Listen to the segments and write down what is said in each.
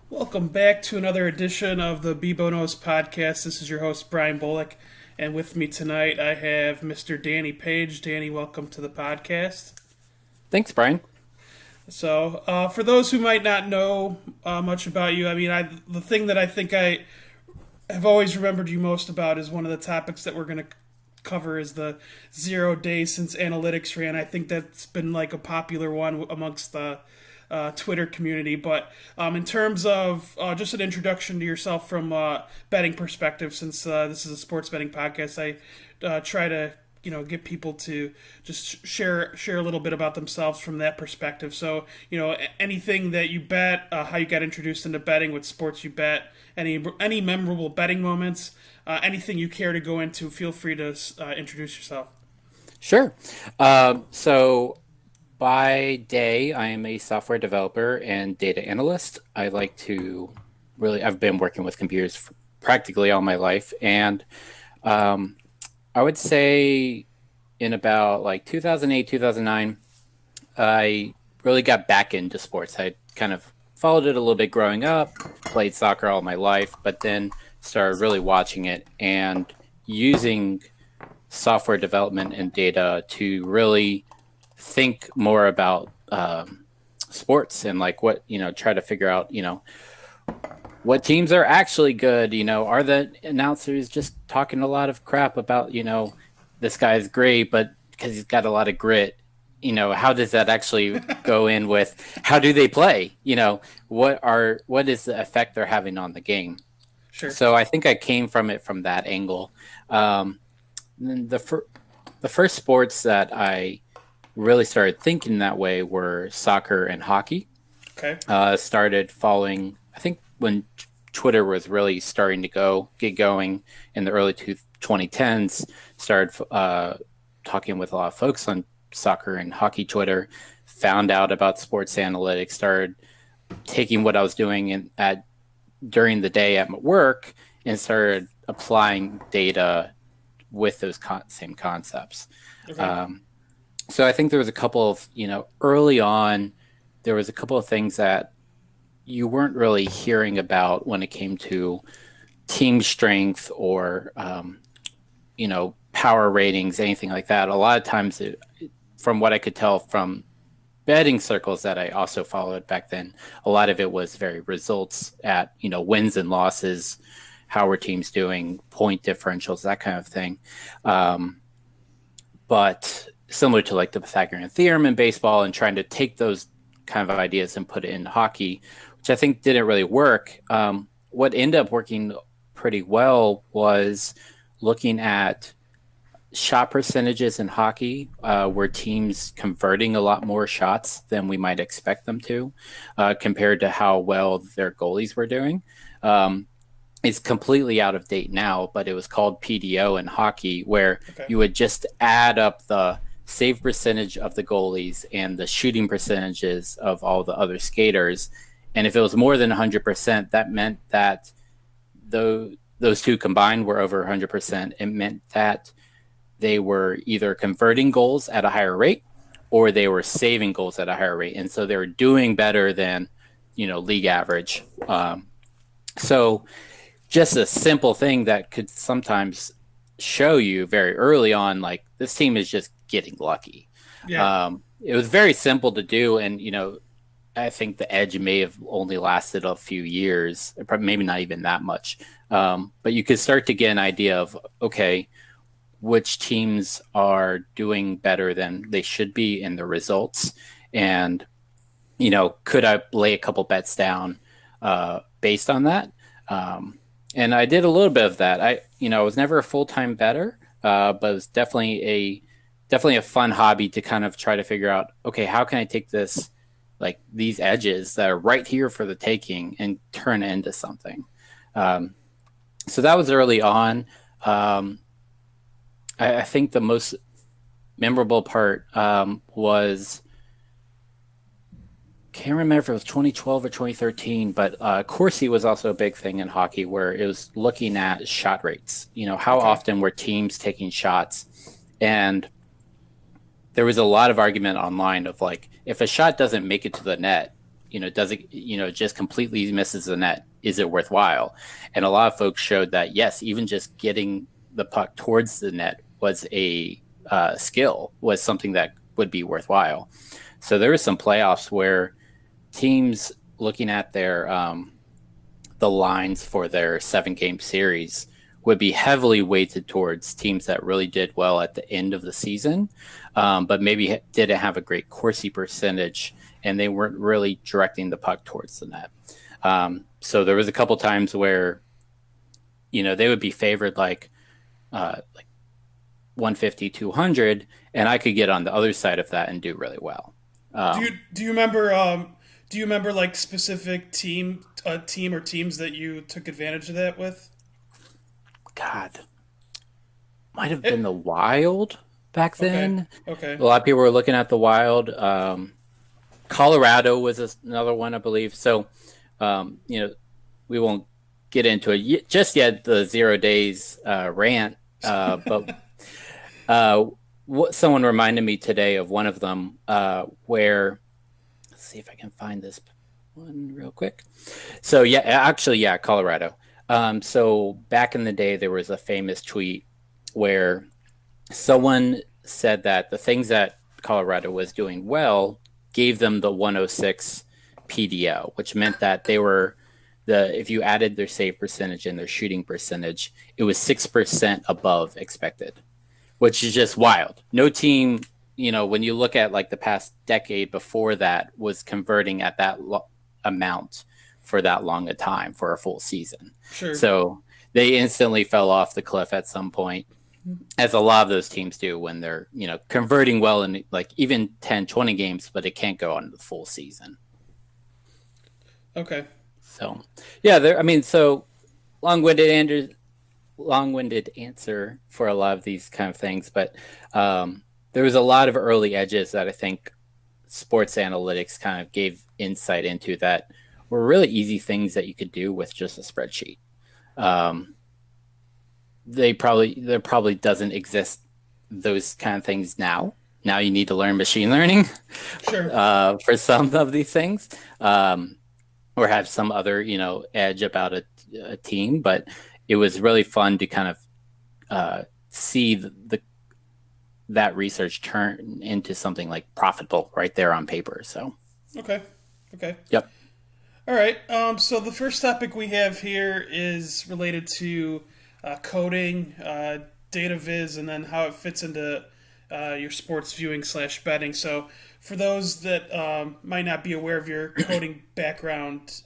Welcome back to another edition of the Bebonos podcast. This is your host, Brian Bullock, and with me tonight I have Mr. Danny Page. Danny, welcome to the podcast. Thanks, Brian. For those who might not know much about you, the thing that I think I have always remembered you most about is one of the topics that we're going to cover is the 0 days since analytics ran. I think that's been like a popular one amongst the Twitter community. But in terms of just an introduction to yourself from betting perspective, since this is a sports betting podcast, I try to get people to just share a little bit about themselves from that perspective. So anything that you bet, how you got introduced into betting, what sports you bet, any memorable betting moments, anything you care to go into. Feel free to introduce yourself. Sure. So by day, I am a software developer and data analyst. I've been working with computers for practically all my life. And I would say in about like 2008, 2009, I really got back into sports. I kind of followed it a little bit growing up, played soccer all my life, but then started really watching it and using software development and data to really think more about sports and like try to figure out, what teams are actually good. Are the announcers just talking a lot of crap about, this guy's great, but because he's got a lot of grit, how does that actually go in with how do they play? What is the effect they're having on the game? Sure. So I think I came from it from that angle. The first sports that I really started thinking that way were soccer and hockey. Okay. Started following, I think, when Twitter was really starting to get going in the early 2010s. Started talking with a lot of folks on soccer and hockey Twitter. Found out about sports analytics. Started taking what I was doing during the day at my work and started applying data with those same concepts. Okay. So I think there was a couple of, early on, there was a couple of things that you weren't really hearing about when it came to team strength or, power ratings, anything like that. A lot of times, from what I could tell from betting circles that I also followed back then, a lot of it was very results at, wins and losses, how were teams doing, point differentials, that kind of thing. But similar to like the Pythagorean theorem in baseball and trying to take those kind of ideas and put it in hockey, which I think didn't really work. What ended up working pretty well was looking at shot percentages in hockey, where teams converting a lot more shots than we might expect them to, compared to how well their goalies were doing. It's completely out of date now, but it was called PDO in hockey, where Okay. you would just add up the save percentage of the goalies and the shooting percentages of all the other skaters. And if it was more than 100%, that meant that those two combined were over 100%. It meant that they were either converting goals at a higher rate or they were saving goals at a higher rate. And so they were doing better than, league average. So just a simple thing that could sometimes show you very early on, like this team is just getting lucky. Yeah. It was very simple to do. And, I think the edge may have only lasted a few years, maybe not even that much. But you could start to get an idea of, okay, which teams are doing better than they should be in the results. And, could I lay a couple bets down based on that? And I did a little bit of that. I was never a full-time bettor, but it was definitely a fun hobby to kind of try to figure out, okay, how can I take this, like these edges that are right here for the taking and turn it into something. So that was early on. I think the most memorable part was, can't remember if it was 2012 or 2013, but Corsi was also a big thing in hockey where it was looking at shot rates. How Okay. often were teams taking shots? And there was a lot of argument online of like, if a shot doesn't make it to the net, does it, just completely misses the net? Is it worthwhile? And a lot of folks showed that yes, even just getting the puck towards the net was a skill, was something that would be worthwhile. So there was some playoffs where teams looking at their the lines for their 7 game series would be heavily weighted towards teams that really did well at the end of the season, but maybe didn't have a great Corsi percentage, and they weren't really directing the puck towards the net. So there was a couple times where they would be favored like 150, 200, and I could get on the other side of that and do really well. Do you remember do you remember like specific team or teams that you took advantage of that with? God, might have been It the Wild back okay. then. Okay. A lot of people were looking at the Wild. Colorado was another one, I believe. So, um, you know, we won't get into it just yet. The 0 days rant, but uh, what someone reminded me today of one of them, where let's see if I can find this one real quick. So yeah, actually, yeah, Colorado. So back in the day, there was a famous tweet where someone said that the things that Colorado was doing well gave them the 106 PDO, which meant that they were if you added their save percentage and their shooting percentage, it was 6% above expected, which is just wild. No team, when you look at like the past decade before that, was converting at that amount for that long a time for a full season. Sure. So they instantly fell off the cliff at some point, as a lot of those teams do when they're converting well in like even 10, 20 games, but it can't go on the full season. Okay. So yeah, there, I mean, so long-winded and long-winded answer for a lot of these kind of things, but there was a lot of early edges that I think sports analytics kind of gave insight into that were really easy things that you could do with just a spreadsheet. um, there probably doesn't exist those kind of things now. Now you need to learn machine learning Sure. for some of these things, or have some other edge about a team. But it was really fun to kind of see that research turn into something like profitable right there on paper. So Okay. Okay. yep. All right. So the first topic we have here is related to coding, data viz, and then how it fits into your sports viewing slash betting. So for those that might not be aware of your coding background,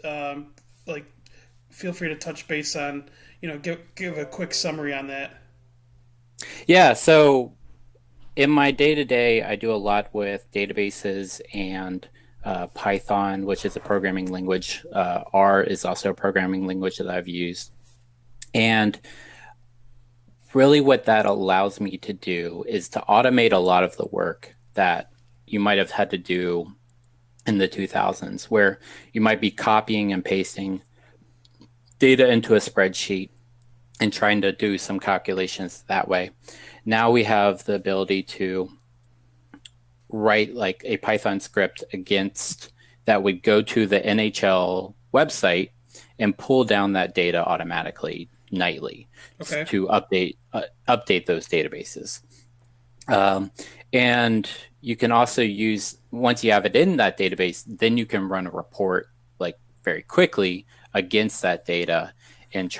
like feel free to touch base on, give a quick summary on that. Yeah, so in my day to day, I do a lot with databases and Python, which is a programming language. R is also a programming language that I've used. And really, what that allows me to do is to automate a lot of the work that you might have had to do in the 2000s, where you might be copying and pasting data into a spreadsheet and trying to do some calculations that way. Now we have the ability to write like a Python script against that would go to the NHL website and pull down that data automatically nightly Okay. to update those databases. Um, and you can also use, once you have it in that database, then you can run a report like very quickly against that data and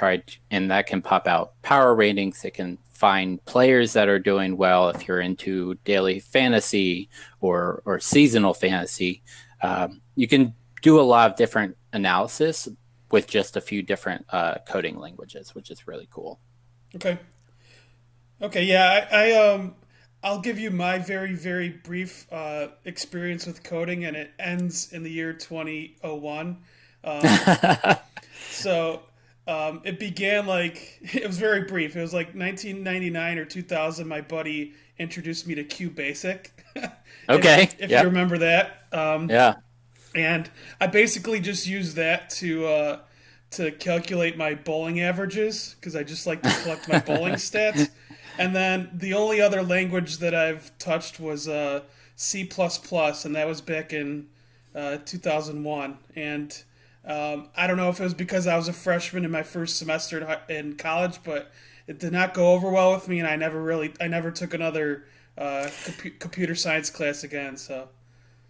and that can pop out power ratings. It can find players that are doing well if you're into daily fantasy or seasonal fantasy. You can do a lot of different analysis with just a few different coding languages, which is really cool. Okay. Okay. Yeah. I'll give you my very very brief experience with coding, and it ends in the year 2001. Um, So it began like it was very brief. It was like 1999 or 2000. My buddy introduced me to QBasic, Okay. if you Yep. remember that. Yeah. And I basically just used that to calculate my bowling averages because I just like to collect my bowling stats. And then the only other language that I've touched was C++, and that was back in 2001, and I don't know if it was because I was a freshman in my first semester in college, but it did not go over well with me, and I never took another computer science class again. So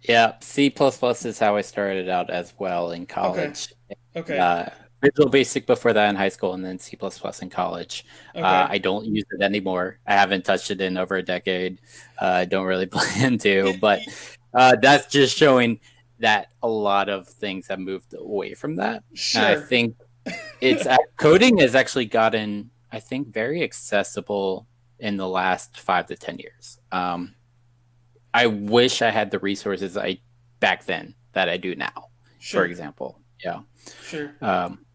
Yeah, C++ plus plus is how I started out as well in okay, college. okay, Uh, Visual Basic before that in high school, and then C++ plus plus in college. okay. I don't use it anymore. I haven't touched it in over a decade. I don't really plan to, It, but it, that's just showing that a lot of things have moved away from that. And I sure, think coding has actually gotten, I think, very accessible in the last 5 to 10 years. I wish I had the resources I back then that I do now, for sure, example. Yeah. sure. Um,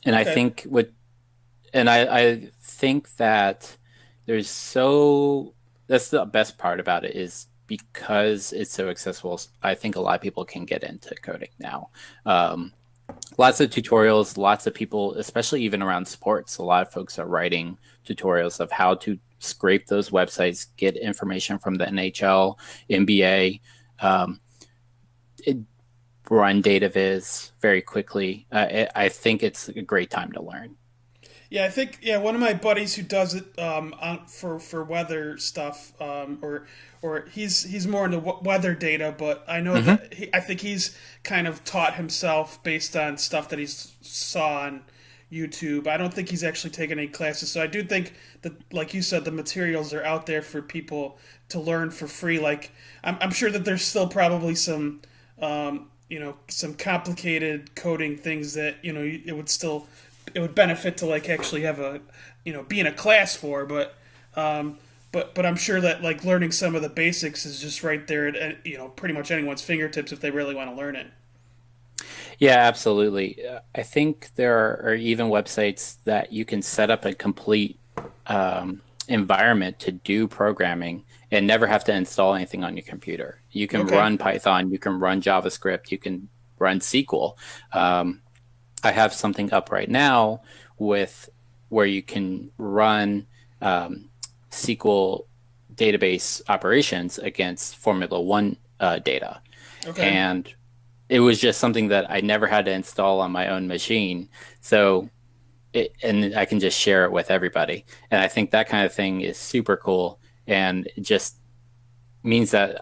and I Okay. think what, and I think that there's so, that's the best part about it is because it's so accessible. I think a lot of people can get into coding now. Um, Lots of tutorials, lots of people, especially even around sports, a lot of folks are writing tutorials of how to scrape those websites, get information from the NHL, NBA, um, it, run data viz very quickly. I think it's a great time to learn. Yeah, I think one of my buddies who does it for weather stuff or he's more into weather data, but I know Hmm. that I think he's kind of taught himself based on stuff that he's saw on YouTube. I don't think he's actually taken any classes, so I do think that, like you said, the materials are out there for people to learn for free. Like I'm sure that there's still probably some some complicated coding things that it would benefit to like actually have a be in a class for, but I'm sure that like learning some of the basics is just right there at pretty much anyone's fingertips if they really want to learn it. Yeah, absolutely. I think there are even websites that you can set up a complete environment to do programming and never have to install anything on your computer. You can Okay. run Python, you can run JavaScript, you can run SQL. Um, I have something up right now with where you can run SQL database operations against Formula One data. Okay. And it was just something that I never had to install on my own machine. So and I can just share it with everybody. And I think that kind of thing is super cool. And it just means that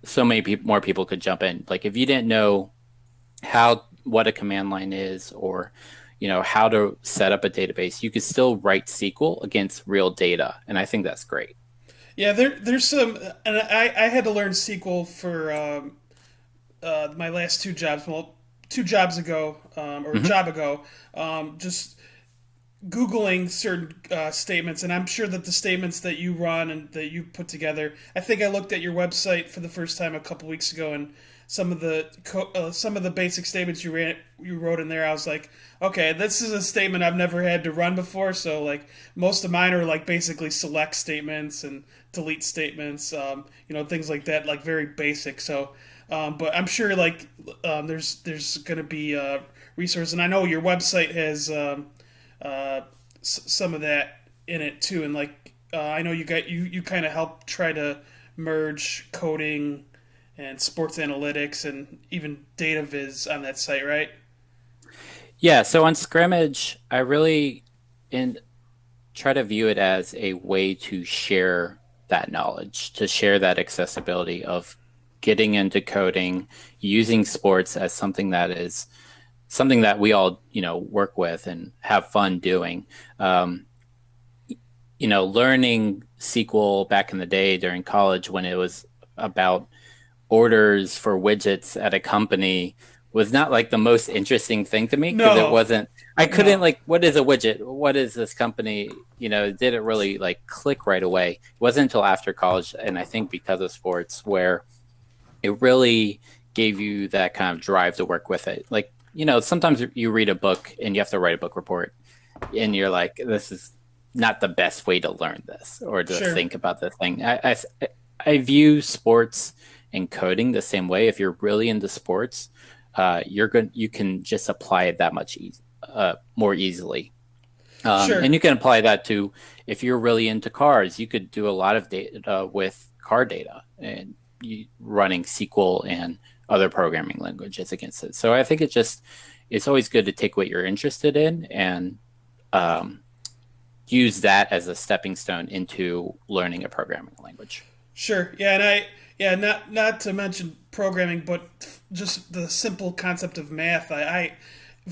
so many more people could jump in. Like if you didn't know what a command line is or how to set up a database, you could still write SQL against real data. And I think that's great. Yeah, there's some, and I had to learn SQL for my last two jobs. Well, 2 jobs ago, or a Hmm. job ago, just Googling certain statements, and I'm sure that the statements that you run and that you put together. I think I looked at your website for the first time a couple weeks ago, and some of the basic statements you wrote in there, I was like, okay, this is a statement I've never had to run before. So like most of mine are like basically select statements and delete statements, things like that, like very basic. So. But I'm sure like there's going to be resources, and I know your website has some of that in it too. And like I know you kind of help try to merge coding and sports analytics and even data viz on that site, right? Yeah. So on Scrimmage, I really in try to view it as a way to share that knowledge, to share that accessibility of getting into coding, using sports as something that we all work with and have fun doing. Um, Learning SQL back in the day during college when it was about orders for widgets at a company was not like the most interesting thing to me because it No, wasn't, I couldn't no, like, what is a widget? What is this company? It didn't really like click right away. It wasn't until after college. And I think because of sports where it really gave you that kind of drive to work with it. Like, sometimes you read a book and you have to write a book report and you're like, this is not the best way to learn this or to sure, think about this thing. I view sports and coding the same way. If you're really into sports, you can just apply it that much more easily. sure, And you can apply that to if you're really into cars, you could do a lot of data with car data and running SQL and other programming languages against it. So I think it's always good to take what you're interested in and um, use that as a stepping stone into learning a programming language. Sure. Yeah, and not to mention programming, but just the simple concept of math. I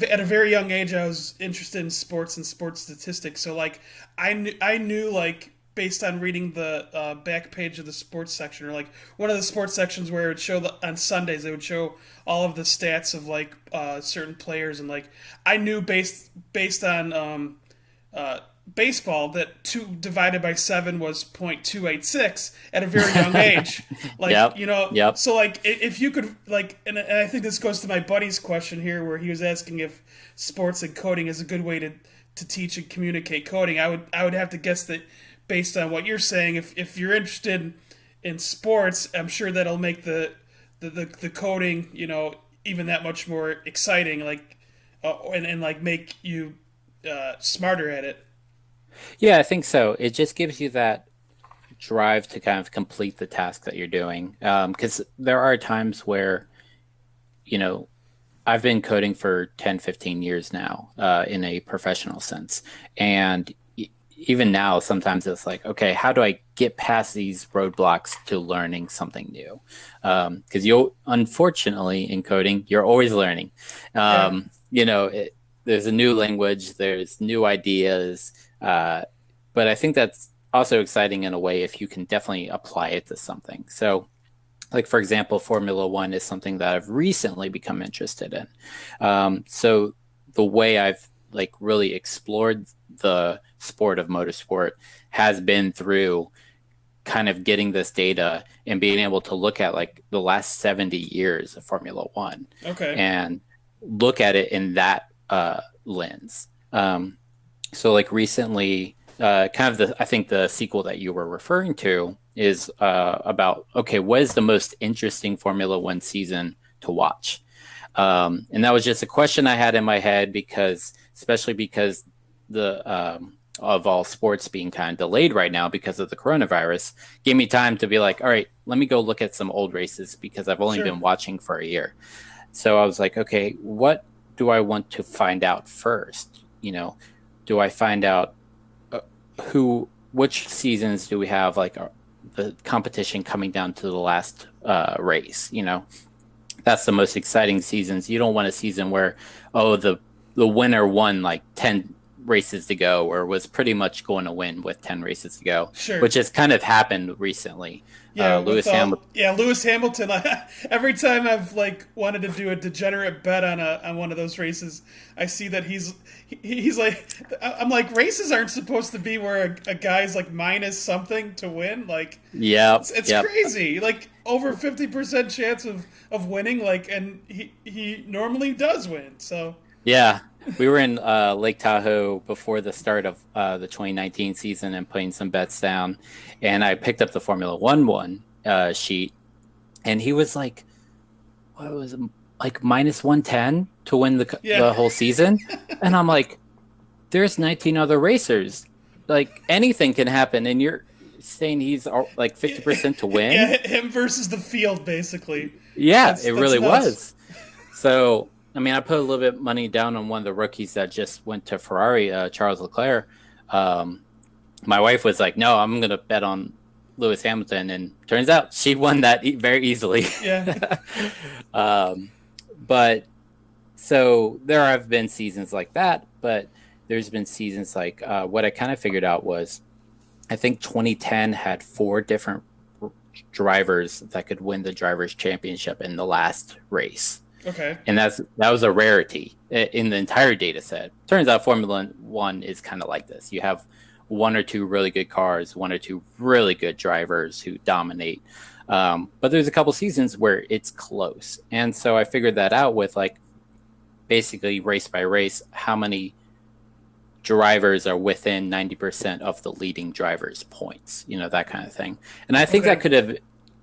at a very young age, I was interested in sports and sports statistics. So like, I knew like based on reading the back page of the sports section, or like one of the sports sections where it would show on Sundays, they would show all of the stats of like certain players, and like I knew based on uh, baseball that 2 divided by 7 was 0.286 at a very young age. Like, Yep. Yep. so like if you could like, and I think this goes to my buddy's question here, where he was asking if sports and coding is a good way to teach and communicate coding. I would have to guess that based on what you're saying, if you're interested in sports, I'm sure that'll make the coding, even that much more exciting, like and like make you smarter at it. Yeah, I think so. It just gives you that drive to kind of complete the task that you're doing. Because there are times where, you know, I've been coding for 10, 15 years now, in a professional sense. And even now, sometimes it's like, okay, how do I get past these roadblocks to learning something new? Because you'll, unfortunately, in coding, you're always learning. Yeah, There's a new language, there's new ideas, but I think that's also exciting in a way if you can definitely apply it to something. So, like for example, Formula One is something that I've recently become interested in. So the way I've like really explored the sport of motorsport has been through kind of getting this data and being able to look at like the last 70 years of Formula One okay, and look at it in that lens. So like recently, kind of I think the sequel that you were referring to is about, okay, what is the most interesting Formula One season to watch? And that was just a question I had in my head especially because the of all sports being kind of delayed right now because of the coronavirus, gave me time to be like, all right, let me go look at some old races because I've only sure, been watching for a year. So I was like, okay, what do I want to find out first? Do I find out uh, which seasons do we have like the competition coming down to the last race? That's the most exciting seasons. You don't want a season where, oh, the winner won like 10 races to go or was pretty much going to win with 10 races to go, sure. which has kind of happened recently. Yeah, with Lewis Hamilton. Lewis Hamilton. Every time I've like wanted to do a degenerate bet on one of those races, I see that he's like, I'm like, races aren't supposed to be where a guy's like minus something to win. Like, Yep. it's Yep. crazy. Like over 50% chance of winning. Like, and he normally does win. So Yeah, we were in Lake Tahoe before the start of the 2019 season and putting some bets down, and I picked up the Formula One sheet, and he was like, what was it, like minus 110 to win yeah, the whole season, and I'm like, there's 19 other racers, like anything can happen, and you're saying he's like 50% to win? yeah, him versus the field basically. Yeah, That's it that's really nuts. was. So, I mean, I put a little bit of money down on one of the rookies that just went to Ferrari, Charles Leclerc. Um, my wife was like, "No, I'm going to bet on Lewis Hamilton," and turns out she won that very easily. Yeah. um, but so there have been seasons like that, but there's been seasons like what I kind of figured out was I think 2010 had 4 different drivers that could win the drivers' championship in the last race, Okay. and that was a rarity in the entire data set. Turns out Formula One is kind of like this. You have 1 or 2 really good cars, 1 or 2 really good drivers who dominate. But there's a couple seasons where it's close. And so I figured that out with like basically race by race, how many drivers are within 90% of the leading driver's points, that kind of thing. And I think that Okay. could have,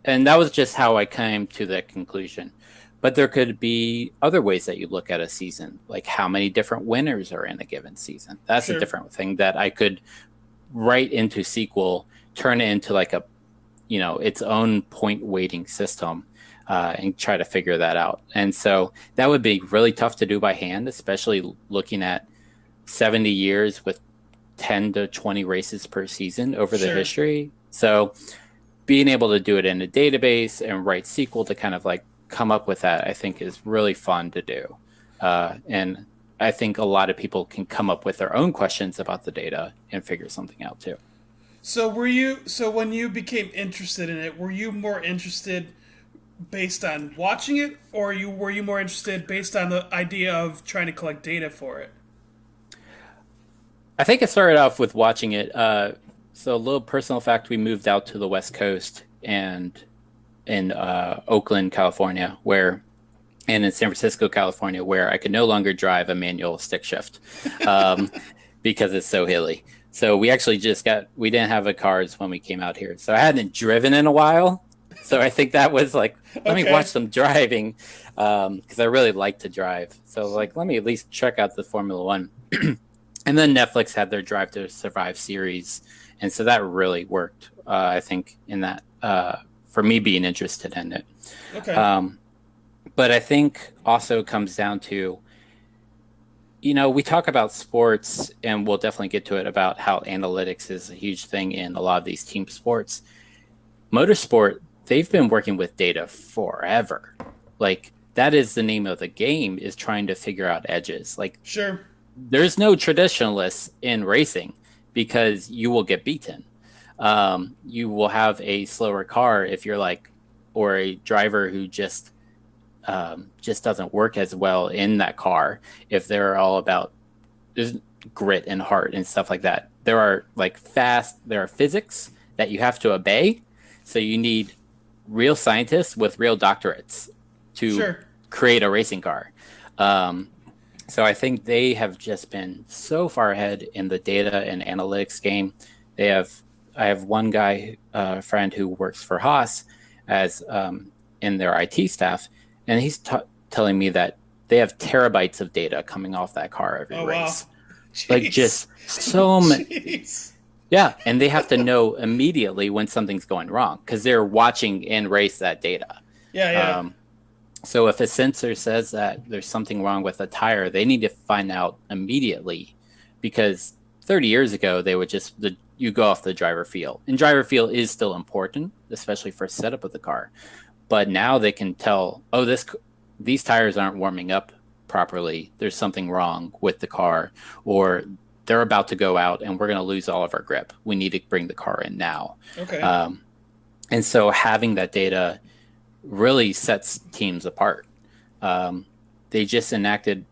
and that was just how I came to that conclusion. But there could be other ways that you look at a season, like how many different winners are in a given season. That's a Sure. different thing that I could write into SQL, turn it into like its own point weighting system, and try to figure that out. And so that would be really tough to do by hand, especially looking at 70 years with 10 to 20 races per season over the Sure. history. So being able to do it in a database and write SQL to kind of like come up with that, I think is really fun to do. And I think a lot of people can come up with their own questions about the data and figure something out too. So when you became interested in it, were you more interested based on watching it, or were you more interested based on the idea of trying to collect data for it? I think it started off with watching it. So a little personal fact: we moved out to the West Coast and in Oakland, California, where and in San Francisco, California, where I could no longer drive a manual stick shift um, because it's so hilly. So we actually we didn't have a cars when we came out here. So I hadn't driven in a while. So I think that was like, let me watch Okay. some driving because I really like to drive. So like, let me at least check out the Formula One. And then Netflix had their Drive to Survive series. And so that really worked, I think, in that for me being interested in it. Okay. Um, but I think also comes down to, we talk about sports and we'll definitely get to it about how analytics is a huge thing in a lot of these team sports. Motorsport, they've been working with data forever. Like that is the name of the game, is trying to figure out edges. Like Sure. there's no traditionalists in racing because you will get beaten. You will have a slower car if you're like, or a driver who just doesn't work as well in that car if they're all about grit and heart and stuff like that. There are physics that you have to obey. So you need real scientists with real doctorates to Sure. create a racing car. Um, so I think they have just been so far ahead in the data and analytics game. They have, I have one guy, friend who works for Haas as in their IT staff, and he's telling me that they have terabytes of data coming off that car every Oh wow. race. Like Jeez. just so many. Jeez. Yeah, and they have to know immediately when something's going wrong because they're watching and race that data. Yeah. Yeah. Um, so if a sensor says that there's something wrong with a tire, they need to find out immediately because 30 years ago they would you go off the driver feel. And driver feel is still important, especially for setup of the car. But now they can tell, oh, these tires aren't warming up properly. There's something wrong with the car, or they're about to go out and we're going to lose all of our grip. We need to bring the car in now. Okay. Um, and so having that data really sets teams apart. Um, they just enacted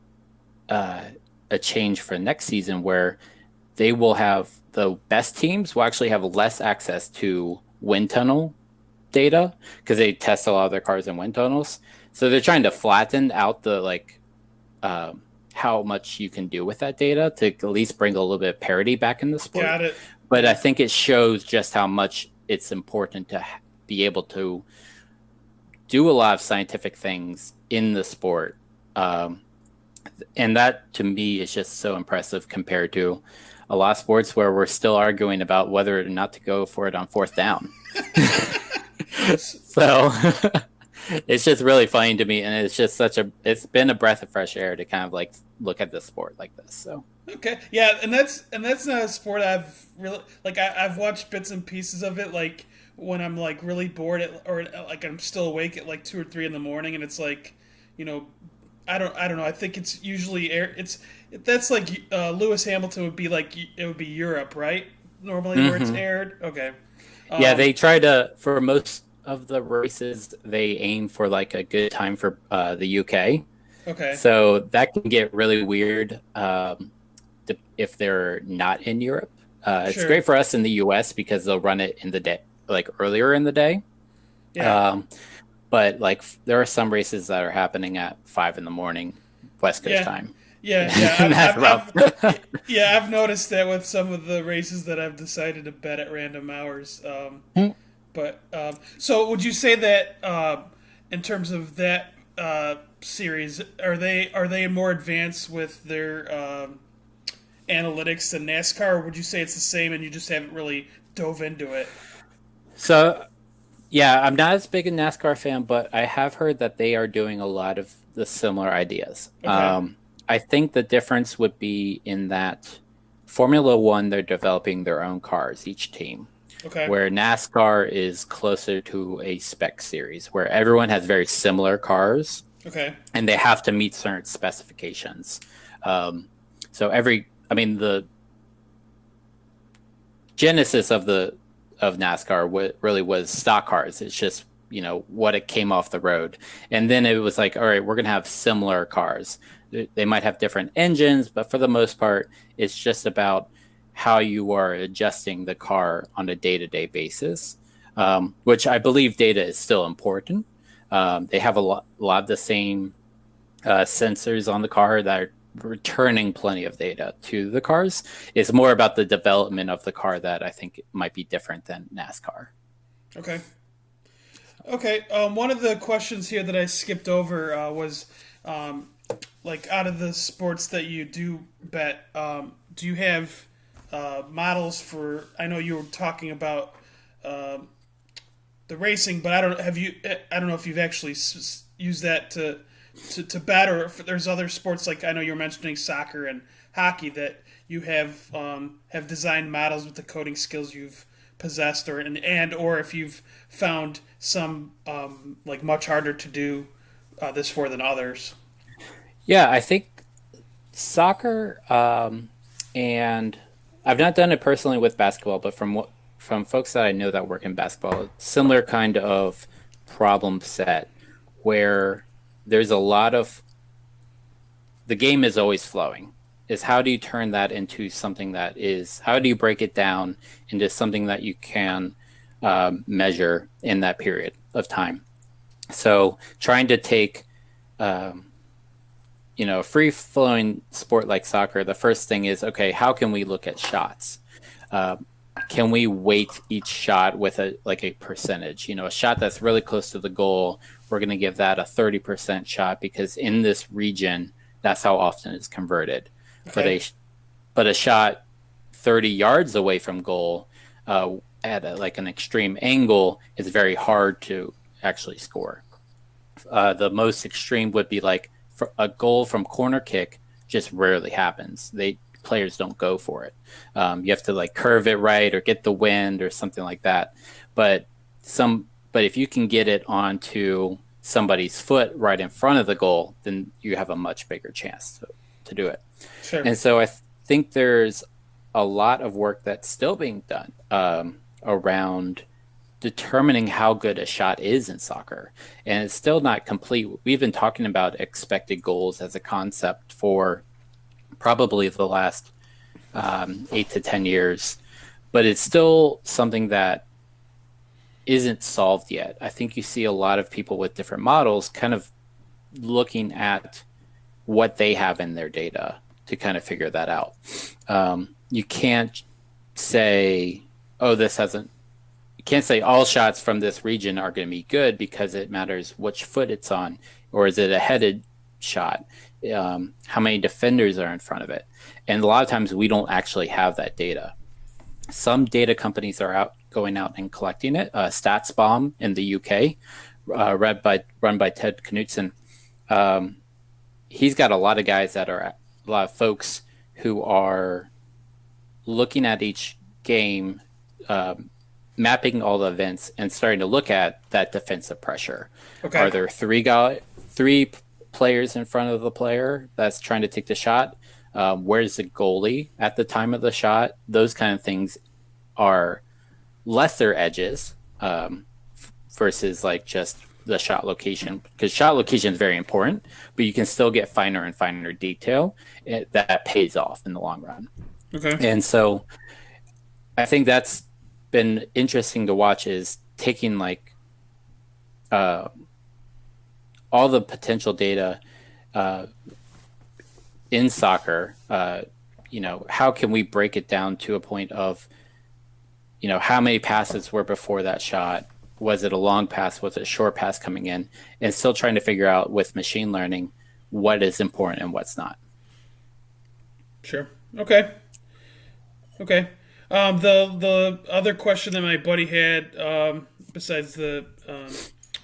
uh, a change for next season where they will have the best teams will actually have less access to wind tunnel data because they test a lot of their cars in wind tunnels. So they're trying to flatten out the how much you can do with that data to at least bring a little bit of parity back in the sport. Got it. But I Yeah. think it shows just how much it's important to be able to do a lot of scientific things in the sport. Um, and that to me is just so impressive compared to a lot of sports where we're still arguing about whether or not to go for it on fourth down. So it's just really funny to me, and it's been a breath of fresh air to kind of like look at the sport like this. So Okay, yeah, and that's not a sport I've really like. I've watched bits and pieces of it, like when I'm like really bored or like I'm still awake at like 2 or 3 in the morning, and it's like, you know, I don't know. I think it's usually air. That's like Lewis Hamilton would be like it would be Europe, right? Normally where it's mm-hmm. aired. Okay. Yeah, Um. they try to for most of the races they aim for like a good time for the UK. Okay. So that can get really weird if they're not in Europe. It's Sure. great for us in the US because they'll run it in the day, like earlier in the day. Yeah. Um, but like there are some races that are happening at 5 in the morning West Coast Yeah. time, Yeah. and Yeah. that's rough. Yeah. I've noticed that with some of the races that I've decided to bet at random hours. But so would you say that in terms of that series, are they more advanced with their analytics than NASCAR, or would you say it's the same and you just haven't really dove into it? So Yeah, I'm not as big a NASCAR fan, but I have heard that they are doing a lot of the similar ideas. Okay. I think the difference would be in that Formula One, they're developing their own cars, each team, Okay. where NASCAR is closer to a spec series where everyone has very similar cars Okay. and they have to meet certain specifications. Um, so I mean, the genesis of NASCAR really was stock cars. It's just what it came off the road, and then it was like, all right, we're gonna have similar cars. They might have different engines, but for the most part, it's just about how you are adjusting the car on a day-to-day basis, which I believe data is still important. They have a lot of the same sensors on the car that are returning plenty of data to the cars. It's more about the development of the car that I think might be different than NASCAR. Okay. Okay. One of the questions here that I skipped over was um, like out of the sports that you do bet, do you have models for? I know you were talking about the racing, but I don't have you. I don't know if you've actually used that to bet, or if there's other sports like I know you were mentioning soccer and hockey that you have designed models with the coding skills you've possessed, or if you've found some like much harder to do this for than others. Yeah, I think soccer, and I've not done it personally with basketball, but from folks that I know that work in basketball, similar kind of problem set where there's a lot of the game is always flowing. Is how do you turn that into something that is, how do you break it down into something that you can measure in that period of time? So trying to take, um, a free flowing sport like soccer, the first thing is, okay, how can we look at shots? Uh, can we weight each shot with a percentage? A shot that's really close to the goal, we're going to give that a 30% shot because in this region, that's how often it's converted. But Okay. a shot 30 yards away from goal at like an extreme angle is very hard to actually score. The most extreme would be like a goal from corner kick just rarely happens. Players don't go for it. You have to like curve it right or get the wind or something like that. But but if you can get it onto somebody's foot right in front of the goal, then you have a much bigger chance to do it. Sure. And so think there's a lot of work that's still being done around determining how good a shot is in soccer. And it's still not complete. We've been talking about expected goals as a concept for probably the last 8 to 10 years, but it's still something that isn't solved yet. I think you see a lot of people with different models kind of looking at what they have in their data to kind of figure that out. You can't say, oh, this hasn't, you can't say all shots from this region are going to be good because it matters which foot it's on, or is it a headed shot? How many defenders are in front of it? And a lot of times we don't actually have that data. Some data companies are going out and collecting it. StatsBomb in the UK, run by Ted Knutson. Um, he's got a lot of guys that are a lot of folks who are looking at each game, mapping all the events, and starting to look at that defensive pressure. Are Okay. there three players in front of the player that's trying to take the shot? Where's the goalie at the time of the shot? Those kind of things are lesser edges versus like just the shot location, because shot location is very important, but you can still get finer and finer detail that pays off in the long run. Okay. And so I think that's been interesting to watch is taking like uh, all the potential data uh, in soccer. How can we break it down to a point of, how many passes were before that shot? Was it a long pass? Was it a short pass coming in? And still trying to figure out with machine learning what is important and what's not. Sure. Okay. Okay. The other question that my buddy had besides the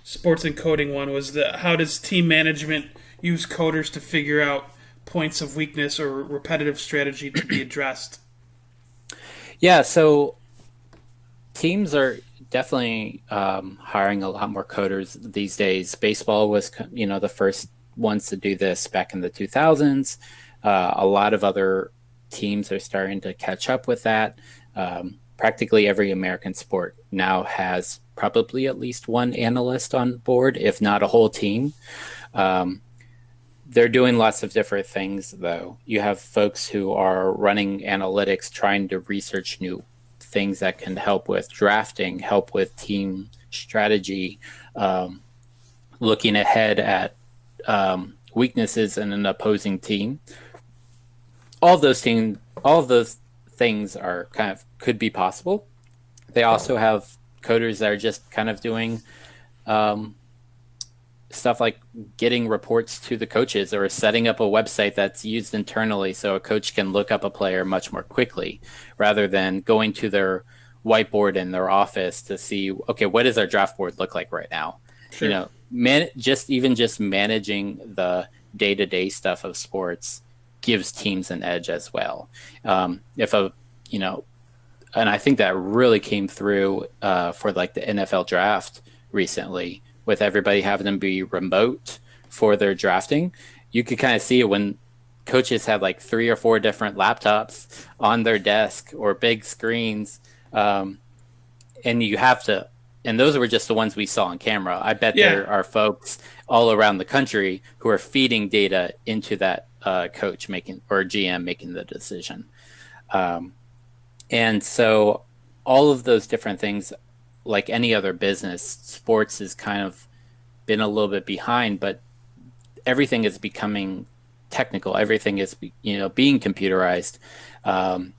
sports and coding one, was the how does team management use coders to figure out points of weakness or repetitive strategy to be addressed? Yeah, so teams are definitely hiring a lot more coders these days. Baseball was, the first ones to do this back in the 2000s. A lot of other teams are starting to catch up with that. Practically every American sport now has probably at least one analyst on board, if not a whole team. Um, they're doing lots of different things, though. You have folks who are running analytics, trying to research new things that can help with drafting, help with team strategy, um, looking ahead at weaknesses in an opposing team. All of those things are kind of could be possible. They also have coders that are just kind of doing um, stuff like getting reports to the coaches or setting up a website that's used internally so a coach can look up a player much more quickly rather than going to their whiteboard in their office to see, okay, what does our draft board look like right now? Sure. Just managing the day-to-day stuff of sports gives teams an edge as well. If a you know And I think that really came through for like the NFL draft recently, with everybody having them be remote for their drafting. You could kind of see it when coaches had like three or four different laptops on their desk or big screens, um, and you have to. And those were just the ones we saw on camera. I bet Yeah. there are folks all around the country who are feeding data into that coach making or GM making the decision. Um, and so all of those different things, like any other business, sports has kind of been a little bit behind, but everything is becoming technical. Everything is, being computerized. Um,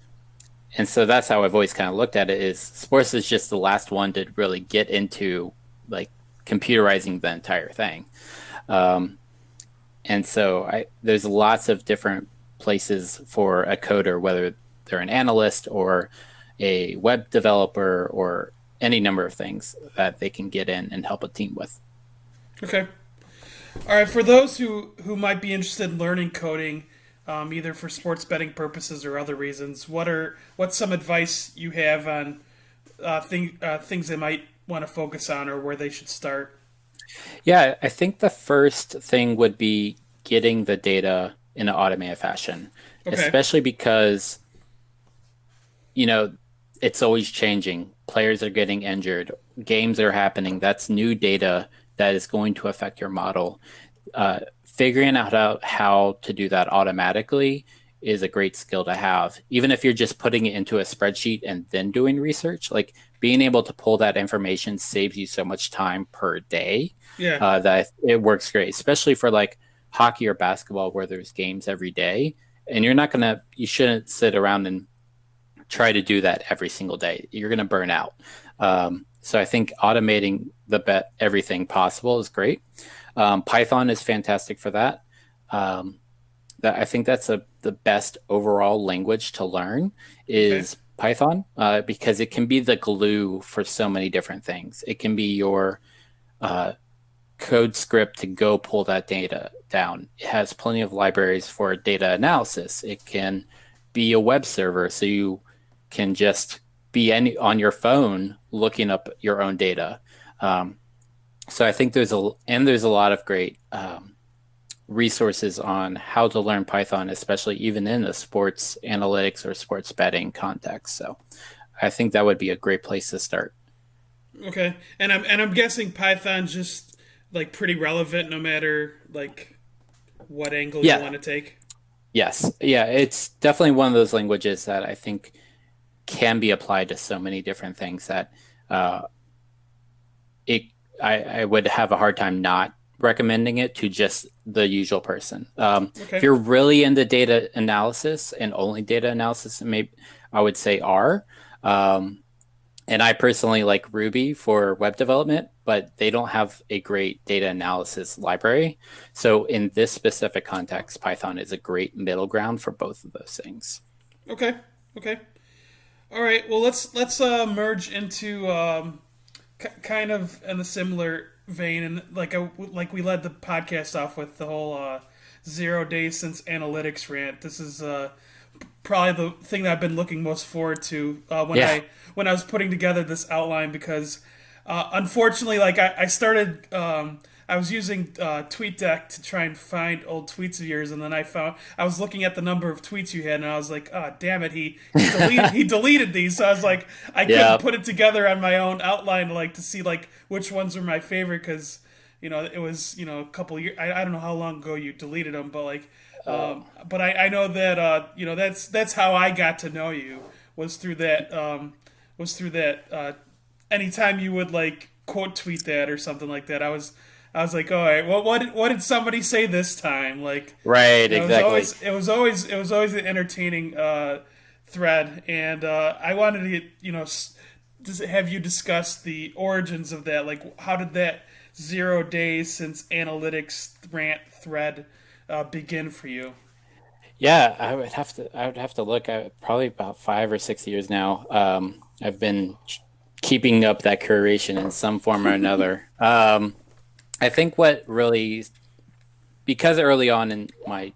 and so that's how I've always kind of looked at it is sports is just the last one to really get into like computerizing the entire thing. Um, and so there's lots of different places for a coder, whether they're an analyst or a web developer or any number of things that they can get in and help a team with. Okay. All right. For those who might be interested in learning coding, either for sports betting purposes or other reasons, what's some advice you have on things they might want to focus on or where they should start? Yeah, I think the first thing would be getting the data in an automated fashion, Okay. especially because, you know, it's always changing. Players are getting injured, games are happening. That's new data that is going to affect your model. Figuring out how to do that automatically is a great skill to have. Even if you're just putting it into a spreadsheet and then doing research, like being able to pull that information saves you so much time per day Yeah. that it works great, especially for like hockey or basketball where there's games every day. And you shouldn't sit around and try to do that every single day. You're going to burn out. So I think automating everything possible is great. Python is fantastic for that. Um, I think that's the best overall language to learn Okay. is Python because it can be the glue for so many different things. It can be your uh, code script to go pull that data down. It has plenty of libraries for data analysis. It can be a web server, so you can just be on your phone looking up your own data. Um, so I think there's a lot of great resources on how to learn Python, especially even in the sports analytics or sports betting context. So I think that would be a great place to start. Okay. And I'm guessing Python's just like pretty relevant no matter like what angle you Yeah. want to take. Yes. Yeah. It's definitely one of those languages that I think can be applied to so many different things that uh, it I would have a hard time not recommending it to just the usual person. If Okay. you're really into data analysis and only data analysis, maybe I would say R. Um, and I personally like Ruby for web development, but they don't have a great data analysis library. So in this specific context, Python is a great middle ground for both of those things. Okay. Okay. All right. Well, let's merge into kind of in a similar vein, and like we led the podcast off with the whole 0 days since analytics rant. This is probably the thing that I've been looking most forward to Yeah. when I was putting together this outline because unfortunately, like I started. I was using TweetDeck to try and find old tweets of yours, and then I was looking at the number of tweets you had, and I was like, "Oh, damn it, he deleted these." So I was like, I couldn't Yeah. put it together on my own outline, like to see like which ones were my favorite, because it was a couple years. I don't know how long ago you deleted them, but like, but I know that that's how I got to know you was through that. Anytime you would like quote tweet that or something like that, I was like, all right, well, what did somebody say this time? Like, Right. Exactly. it was always an entertaining thread, and I wanted to just have you discuss the origins of that. Like, how did that 0 days since analytics rant thread begin for you? Yeah, I would have to look at probably about 5 or 6 years now. I've been keeping up that curation in some form or another. I think what really, because early on in my,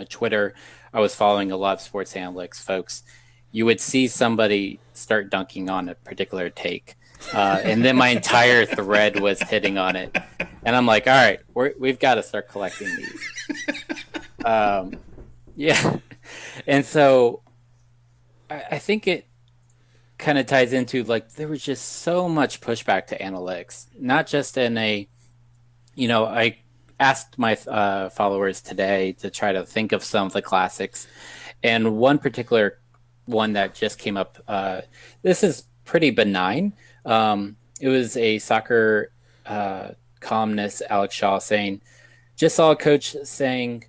Twitter, I was following a lot of sports analytics folks. You would see somebody start dunking on a particular take, and then my entire thread was hitting on it, and I'm like, all right, we've got to start collecting these. Um, yeah, and so I think it kind of ties into like there was just so much pushback to analytics, not just in a, I asked my followers today to try to think of some of the classics, and one particular one that just came up. This is pretty benign. It was a soccer columnist, Alex Shaw, saying, "Just saw a coach saying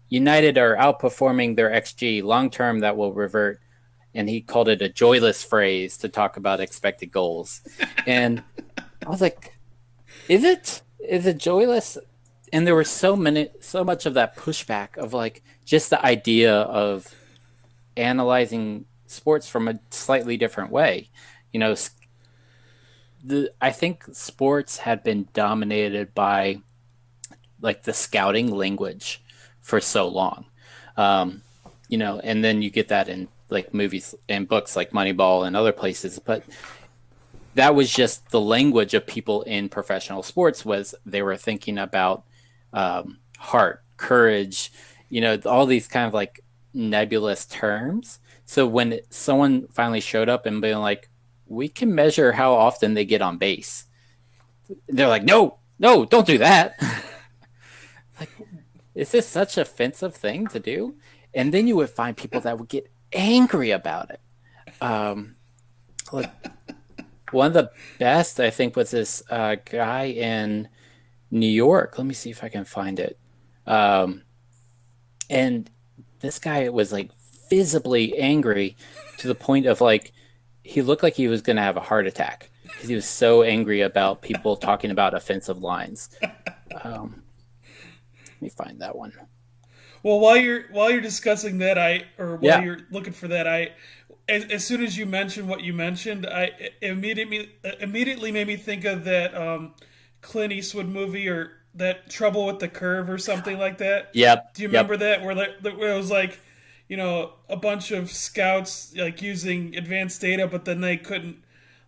United are outperforming their XG long term. That will revert." And he called it a joyless phrase to talk about expected goals. And I was like, is it? Is it joyless? And there was so much of that pushback of like just the idea of analyzing sports from a slightly different way. You know, I think sports had been dominated by like the scouting language for so long. Um, and then you get that in like movies and books like Moneyball and other places, but that was just the language of people in professional sports. Was they were thinking about heart, courage, all these kind of like nebulous terms. So when someone finally showed up and being like, we can measure how often they get on base, they're like, no, no, don't do that. Like, is this such an offensive thing to do? And then you would find people that would get angry about it. Like, one of the best, I think, was this guy in New York. Let me see if I can find it. And this guy was like visibly angry to the point of like, he looked like he was going to have a heart attack because he was so angry about people talking about offensive lines. Let me find that one. Well, while you're discussing that, while Yeah. you're looking for that, as soon as you mentioned what you mentioned, it immediately made me think of that Clint Eastwood movie or that Trouble with the Curve or something like that. Yep. Do you remember Yep. that where it was like, a bunch of scouts like using advanced data, but then they couldn't,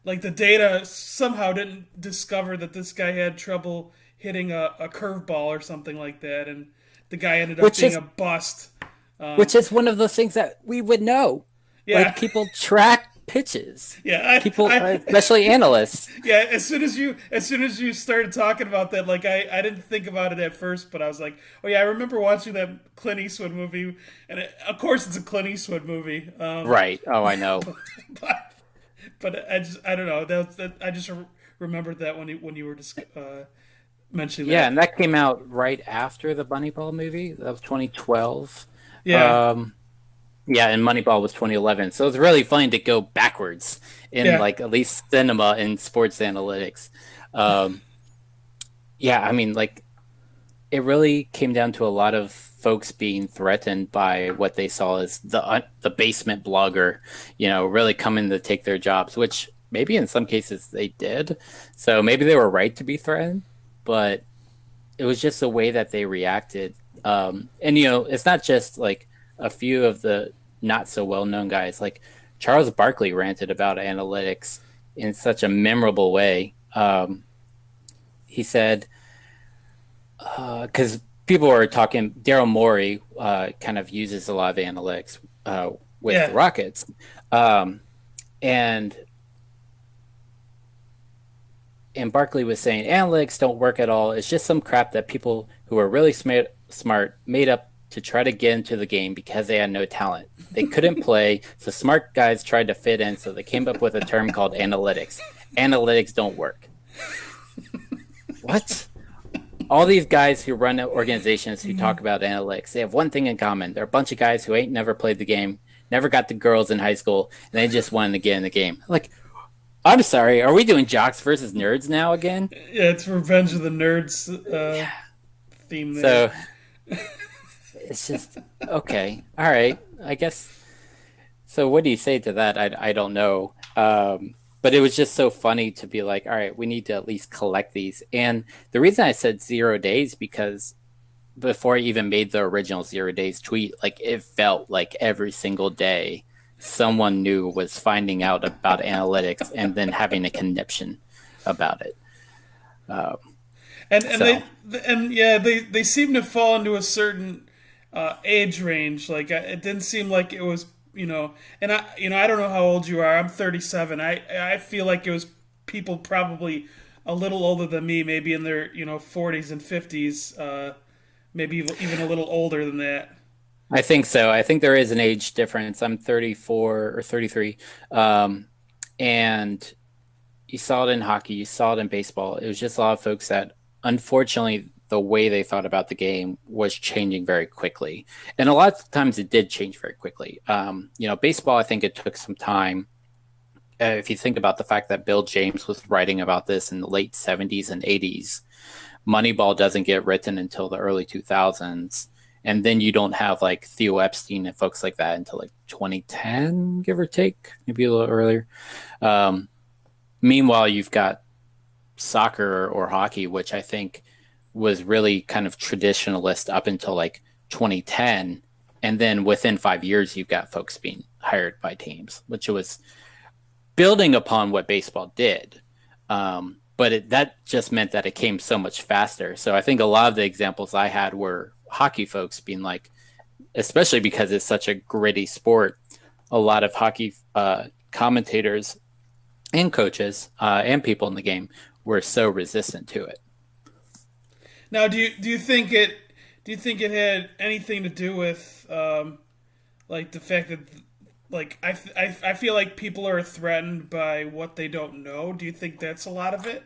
like the data somehow didn't discover that this guy had trouble hitting a curveball or something like that, and the guy ended up Which being is a bust. which is one of those things that we would know. Yeah, Like people track pitches. yeah, People, especially analysts. yeah. As soon as you started talking about that, like I didn't think about it at first, but I was like, oh yeah, I remember watching that Clint Eastwood movie, and of course it's a Clint Eastwood movie. Right. Oh, I know. But, but I don't know. I just remembered that when you were just mentioning Yeah, that. and that came out right after the Moneyball movie. That was 2012. Yeah, Um, yeah, and Moneyball was 2011. So it's really fun to go backwards in yeah. like at least cinema and sports analytics. Um, yeah, I mean, like it really came down to a lot of folks being threatened by what they saw as the basement blogger, really coming to take their jobs, which maybe in some cases they did. So maybe they were right to be threatened, but it was just the way that they reacted. And it's not just like a few of the not so well known guys. Like Charles Barkley ranted about analytics in such a memorable way. He said, because people were talking, Daryl Morey kind of uses a lot of analytics with the Yeah. Rockets. Um, and and Barkley was saying analytics don't work at all. It's just some crap that people who are really smart made up to try to get into the game because they had no talent. They couldn't play, so smart guys tried to fit in, so they came up with a term called analytics. Analytics don't work. What? All these guys who run organizations who talk about analytics, they have one thing in common. They're a bunch of guys who ain't never played the game, never got the girls in high school, and they just wanted to get in the game. Like, I'm sorry, are we doing jocks versus nerds now again? Yeah, it's Revenge of the Nerds theme there. So it's just okay. All right. I guess. So what do you say to that? I don't know. But it was just so funny to be like, all right, we need to at least collect these. And the reason I said 0 days because before I even made the original 0 days tweet, like it felt like every single day someone new was finding out about analytics and then having a conniption about it. Um, And so yeah, they seem to fall into a certain age range. Like it didn't seem like it was, and I don't know how old you are. I'm 37. I feel like it was people probably a little older than me, maybe in their 40s and 50s, maybe even a little older than that. I think so. I think there is an age difference. I'm 34 or 33. And you saw it in hockey, you saw it in baseball. It was just a lot of folks that, unfortunately, the way they thought about the game was changing very quickly. And a lot of times it did change very quickly. Baseball, I think it took some time. If you think about the fact that Bill James was writing about this in the late 70s and 80s, Moneyball doesn't get written until the early 2000s. And then you don't have like Theo Epstein and folks like that until like 2010, give or take, maybe a little earlier. Um, Meanwhile, you've got soccer or hockey, which I think was really kind of traditionalist up until like 2010. And then within 5 years, you've got folks being hired by teams, which was building upon what baseball did. But that just meant that it came so much faster. So I think a lot of the examples I had were hockey folks being like, especially because it's such a gritty sport, a lot of hockey commentators and coaches and people in the game were so resistant to it. Now, do you think it had anything to do with like the fact that like I feel like people are threatened by what they don't know. Do you think that's a lot of it?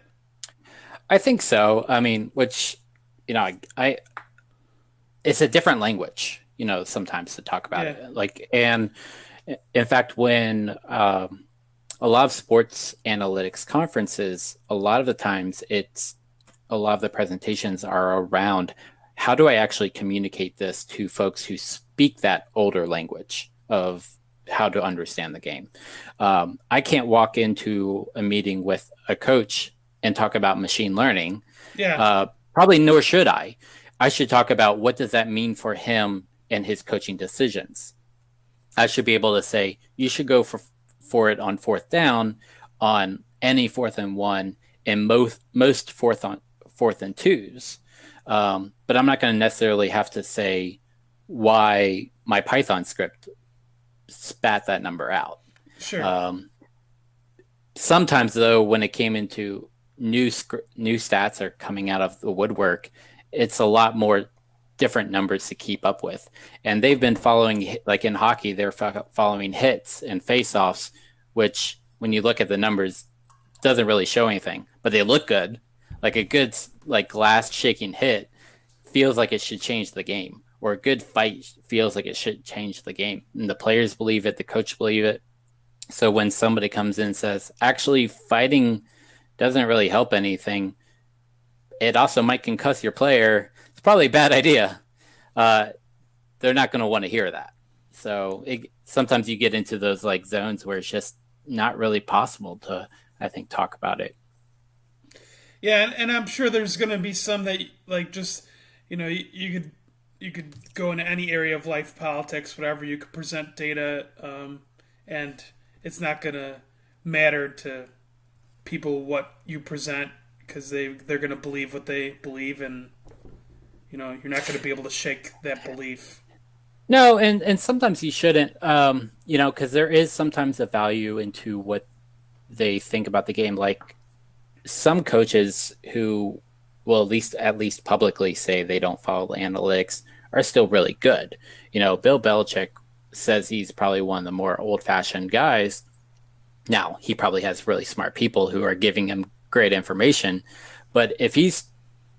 I think so. I mean, which I it's a different language, sometimes to talk about Yeah, it. Like, and in fact, when a lot of sports analytics conferences, a lot of the times a lot of the presentations are around how do I actually communicate this to folks who speak that older language of how to understand the game. I can't walk into a meeting with a coach and talk about machine learning. yeah, Probably nor should I. I should talk about what does that mean for him and his coaching decisions. I should be able to say you should go for it on fourth down, on any 4th and 1, and most fourth and twos. But I'm not going to necessarily have to say why my Python script spat that number out. sure. Um, Sometimes though, when it came into new stats are coming out of the woodwork, it's a lot more different numbers to keep up with. And they've been following, like in hockey, they're following hits and faceoffs, which when you look at the numbers, doesn't really show anything, but they look good. Like a good like glass shaking hit feels like it should change the game, or a good fight feels like it should change the game. And the players believe it, the coach believe it. So when somebody comes in and says, actually, fighting doesn't really help anything, it also might concuss your player. It's probably a bad idea. Uh, they're not going to want to hear that. So sometimes you get into those like zones where it's just not really possible to, I think, talk about it. Yeah, and I'm sure there's going to be some that like just you could go into any area of life, politics, whatever. You could present data, and it's not going to matter to people what you present because they're going to believe what they believe, and you're not going to be able to shake that belief. No, and sometimes you shouldn't, because there is sometimes a value into what they think about the game. Like some coaches who will at least publicly say they don't follow the analytics are still really good. Bill Belichick says he's probably one of the more old-fashioned guys. Now, he probably has really smart people who are giving him great information, but if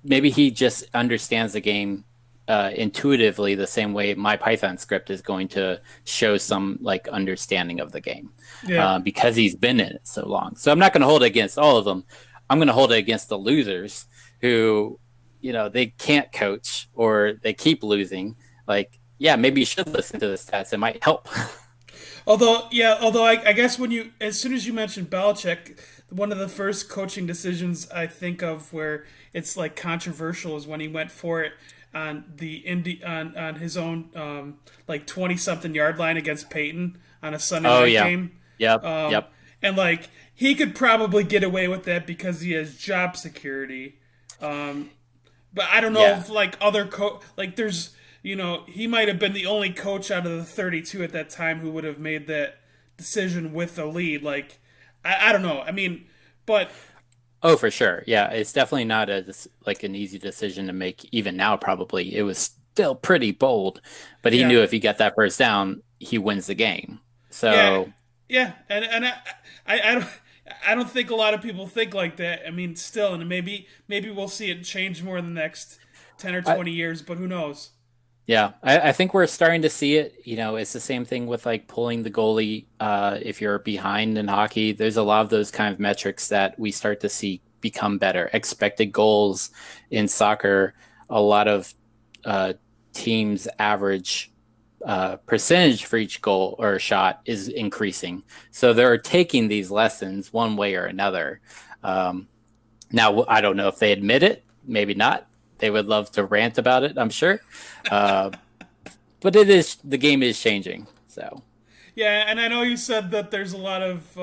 maybe he just understands the game intuitively the same way my Python script is going to show some like understanding of the game Yeah. because he's been in it so long. So I'm not going to hold it against all of them. I'm going to hold it against the losers who, they can't coach or they keep losing. Like, yeah, maybe you should listen to the stats. It might help. Although I guess as soon as you mentioned Belichick, one of the first coaching decisions I think of where it's like controversial is when he went for it on on his own like 20 something yard line against Peyton on a Sunday Oh, night yeah. game. Yep. Um, Yep. and like he could probably get away with that because he has job security. But I don't know Yeah. if like other like there's he might have been the only coach out of the 32 at that time who would have made that decision with a lead. Like I don't know. I mean, but Oh, for sure. Yeah, it's definitely not like an easy decision to make. Even now, probably it was still pretty bold, but he yeah, knew if he got that first down, he wins the game. yeah, So yeah, and I don't. I don't think a lot of people think like that. I mean, still, and maybe we'll see it change more in the next 10 or 20 years, but who knows? yeah, I think we're starting to see it. It's the same thing with like pulling the goalie. If you're behind in hockey, there's a lot of those kind of metrics that we start to see become better. Expected goals in soccer, a lot of uh, teams' average percentage for each goal or shot is increasing. So they're taking these lessons one way or another. Um, Now, I don't know if they admit it, maybe not. They would love to rant about it, I'm sure. Uh, but the game is changing. So, Yeah, and I know you said that there's a lot of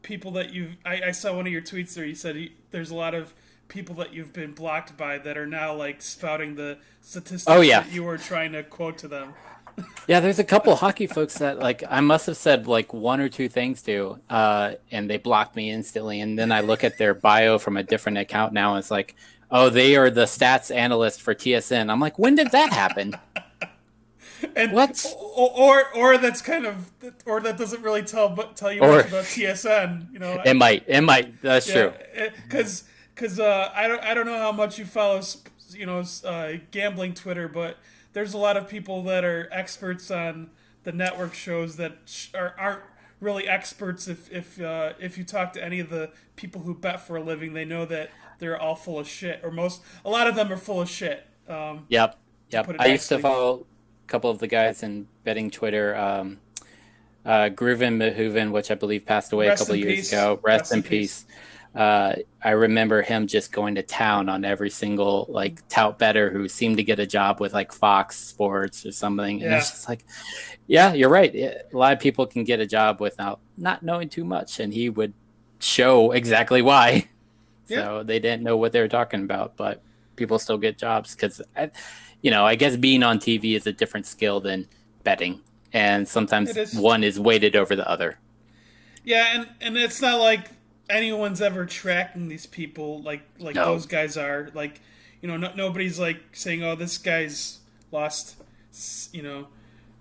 people that you've. I saw one of your tweets there. You said there's a lot of people that you've been blocked by that are now like spouting the oh, statistics yeah. that you were trying to quote to them. Yeah, there's a couple hockey folks that like I must have said like one or two things to, and they blocked me instantly. And then I look at their bio from a different account now, and it's like, oh, they are the stats analyst for TSN. I'm like, when did that happen? And What? or that's kind of or that doesn't really tell you much Or about TSN. You know, it might. That's yeah, true. because I don't know how much you follow gambling Twitter, but there's a lot of people that are experts on the network shows that aren't really experts. If you talk to any of the people who bet for a living, they know that they're all full of shit, or a lot of them are full of shit. Yep. To Yep. put it I used to nicely. follow a couple of the guys in betting Twitter. Grooven Mahoven, which I believe passed away a Rest couple in of years peace. ago. Rest Rest in in peace. peace. I remember him just going to town on every single like tout better who seemed to get a job with like Fox Sports or something, and it's Yeah. just like, yeah, you're right. A lot of people can get a job without not knowing too much, and he would show exactly why. Yeah. So they didn't know what they were talking about, but people still get jobs because, I guess being on TV is a different skill than betting, and It sometimes is. one is weighted over the other. Yeah, and it's not like anyone's ever tracking these people like No, those guys are. Like, nobody's like saying, "Oh, this guy's lost," you know,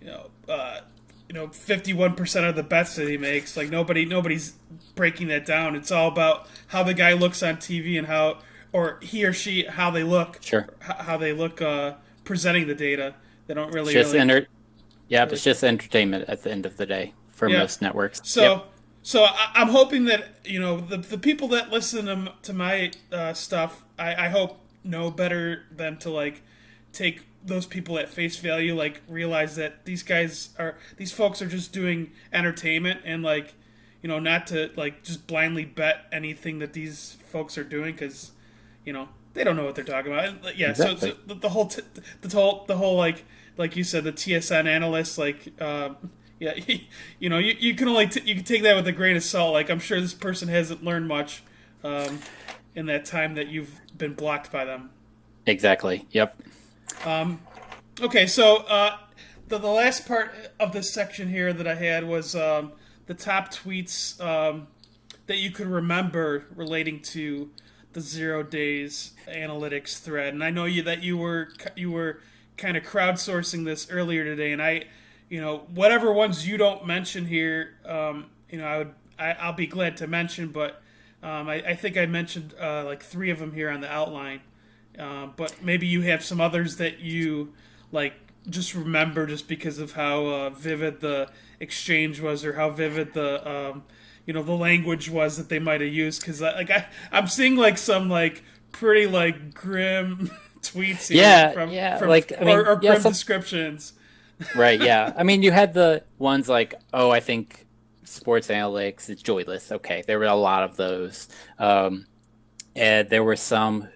you know, 51% of the bets that he makes. Like nobody's breaking that down. It's all about how the guy looks on TV and or he or she, sure, how they look presenting the data. They don't it's really, just really, yeah, really it's just entertainment at the end of the day for Yeah. most networks. Yep. So I'm hoping that the people that listen to my stuff, I hope know better than to like take those people at face value. Like realize that these folks are just doing entertainment, and like not to like just blindly bet anything that these folks are doing because they don't know what they're talking about. Yeah, so Exactly. the whole like you said, the TSN analysts, like yeah, you can only you can take that with a grain of salt. Like I'm sure this person hasn't learned much um, in that time that you've been blocked by them. Exactly. Yep. Okay, so the last part of this section here that I had was the top tweets that you could remember relating to the 0 days analytics thread. And I know you were kind of crowdsourcing this earlier today, and whatever ones you don't mention here, I'll be glad to mention, but I think I mentioned like three of them here on the outline. But maybe you have some others that you like just remember just because of how vivid the exchange was or how vivid the language was that they might have used. Because I'm seeing like some like pretty like grim tweets here Yeah. Yeah. from Like, I mean, or yeah. grim descriptions. Right. Yeah. I mean, you had the ones like, oh, I think sports analytics is joyless. Okay. There were a lot of those. And there were some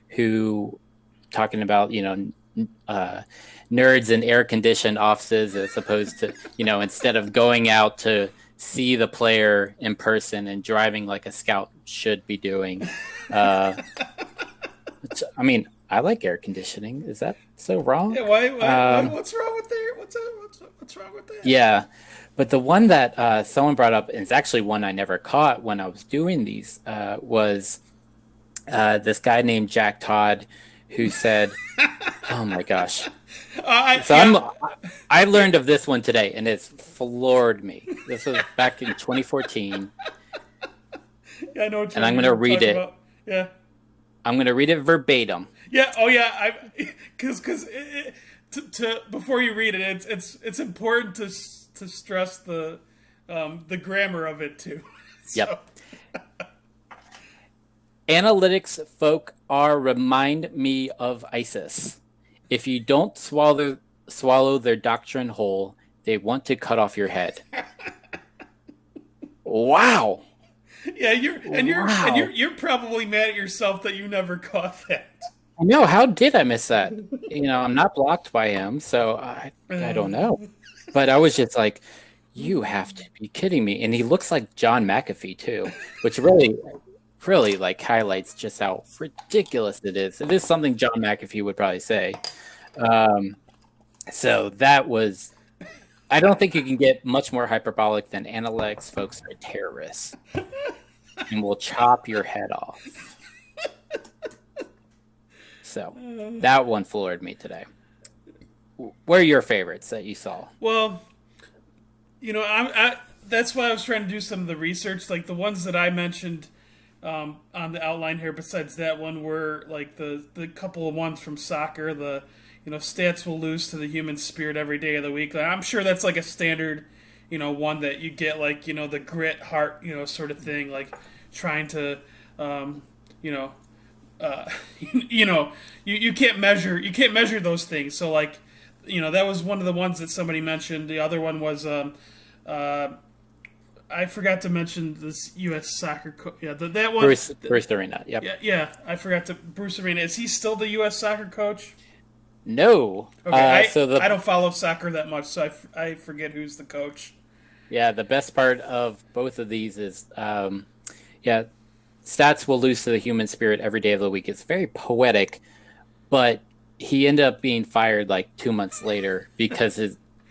who talking about, nerds in air conditioned offices as opposed to, instead of going out to see the player in person and driving like a scout should be doing. Uh, I mean, I like air conditioning. Is that so wrong? Yeah, why Um, what's wrong with there? What's wrong with that? yeah. But the one that someone brought up, and it's actually one I never caught when I was doing these, was this guy named Jack Todd who said, "Oh my gosh!" So Yeah, I learned of this one today, and it's floored me. This was back in 2014, yeah, I know what and I'm going to you're read talking it. about. Yeah. I'm going to read it verbatim. Yeah. Oh, yeah. Because before you read it, it's important to stress the grammar of it too. Yep. So Analytics folk are remind me of ISIS. If you don't swallow their doctrine whole, they want to cut off your head. Wow. yeah, Wow. you're probably mad at yourself that you never caught that. No, how did I miss that? I'm not blocked by him, so I don't know. But I was just like, you have to be kidding me. And he looks like John McAfee too, which really like highlights just how ridiculous it is. It is something John McAfee would probably say. Um, so that was I don't think you can get much more hyperbolic than analytics folks are terrorists and will chop your head off. So that one floored me today. What are your favorites that you saw? Well, that's why I was trying to do some of the research. Like the ones that I mentioned on the outline here, besides that one, were like the couple of ones from soccer. Stats will lose to the human spirit every day of the week. Like, I'm sure that's like a standard, one that you get, like the grit heart, sort of thing. Like trying to, you know, you can't measure those things. So like, that was one of the ones that somebody mentioned. The other one was uh, I forgot to mention this U.S. soccer. Yeah, that one. Bruce Arena. Yep. Yeah, yeah. I forgot to Bruce Arena. Is he still the U.S. soccer coach? No. Okay, So I the don't follow soccer that much, so I forget who's the coach. Yeah, the best part of both of these is yeah, stats will lose to the human spirit every day of the week. It's very poetic, but he ended up being fired like 2 months later because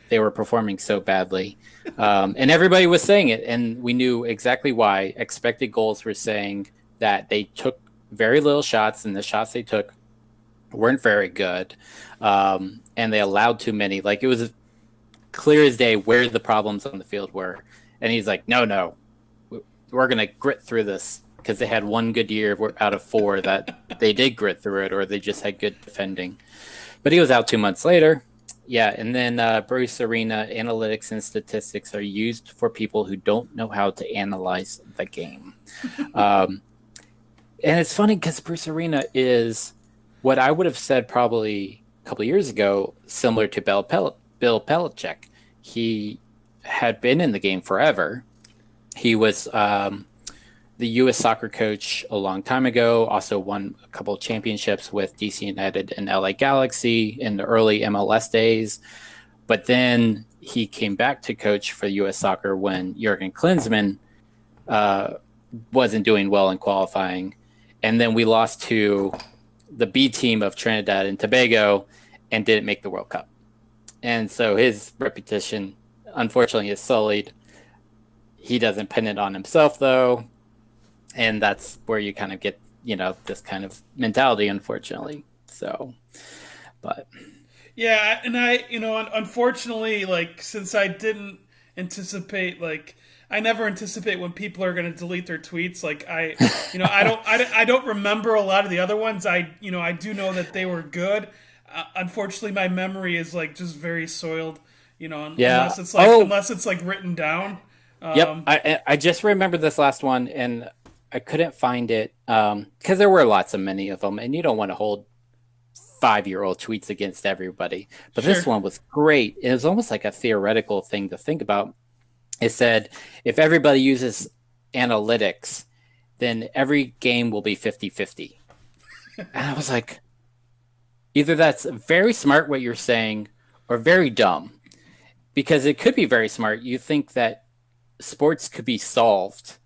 they were performing so badly. And everybody was saying it, and we knew exactly why. Expected goals were saying that they took very little shots, and the shots they took weren't very good. And they allowed too many. Like, it was clear as day where the problems on the field were. And he's like, no, we're going to grit through this, because they had one good year out of four that they did grit through it, or they just had good defending. But he was out 2 months later. Yeah, and then Bruce Arena, analytics and statistics are used for people who don't know how to analyze the game. Um, and it's funny because Bruce Arena is what I would have said probably a couple of years ago, similar to Bill Belichick. He had been in the game forever. He was the U.S. soccer coach a long time ago. Also won a couple of championships with DC United and LA Galaxy in the early MLS days. But then he came back to coach for U.S. soccer when Jurgen Klinsmann uh, wasn't doing well in qualifying, and then we lost to the B team of Trinidad and Tobago and didn't make the World Cup. And so his reputation, unfortunately, is sullied. He doesn't pin it on himself, though. And that's where you kind of get, this kind of mentality, unfortunately. So, but Yeah, and unfortunately, like since I didn't anticipate, like I never anticipate when people are going to delete their tweets. Like I don't remember a lot of the other ones. I do know that they were good. Unfortunately, my memory is like just very soiled. yeah. Unless it's like written down. Yep. Um, I just remember this last one, and I couldn't find it because there were lots of many of them, and you don't want to hold 5-year-old tweets against everybody. But this sure. one was great. It was almost like a theoretical thing to think about. It said if everybody uses analytics, then every game will be 50-50. And I was like, either that's very smart what you're saying or very dumb. Because it could be very smart. You think that sports could be solved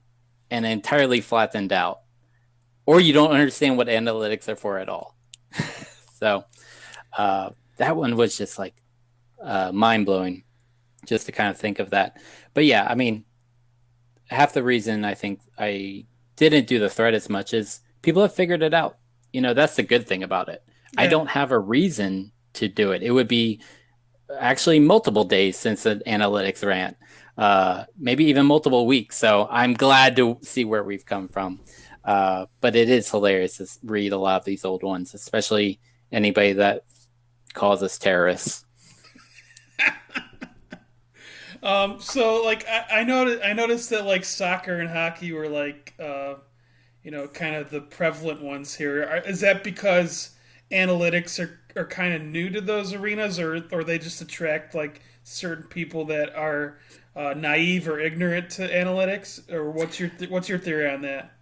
and entirely flattened out, or you don't understand what analytics are for at all. So that one was just like mind blowing just to kind of think of that. But yeah, I mean, half the reason I think I didn't do the thread as much is people have figured it out. That's the good thing about it. I Yeah. don't have a reason to do it. It would be actually multiple days since an analytics rant, maybe even multiple weeks. So I'm glad to see where we've come from. But it is hilarious to read a lot of these old ones, especially anybody that calls us terrorists. So like I noticed that like soccer and hockey were like kind of the prevalent ones here. Is that because analytics are kind of new to those arenas, or they just attract like certain people that are naive or ignorant to analytics? Or what's your theory on that?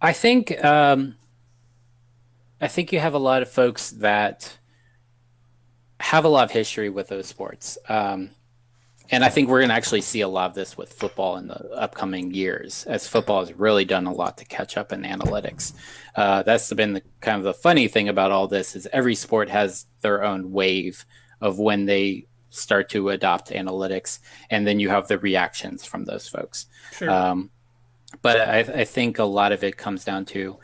I think I think you have a lot of folks that have a lot of history with those sports. And I think we're going to actually see a lot of this with football in the upcoming years, as football has really done a lot to catch up in analytics. That's been kind of the funny thing about all this is every sport has their own wave of when they start to adopt analytics, and then you have the reactions from those folks. Sure. Um, but I think a lot of it comes down to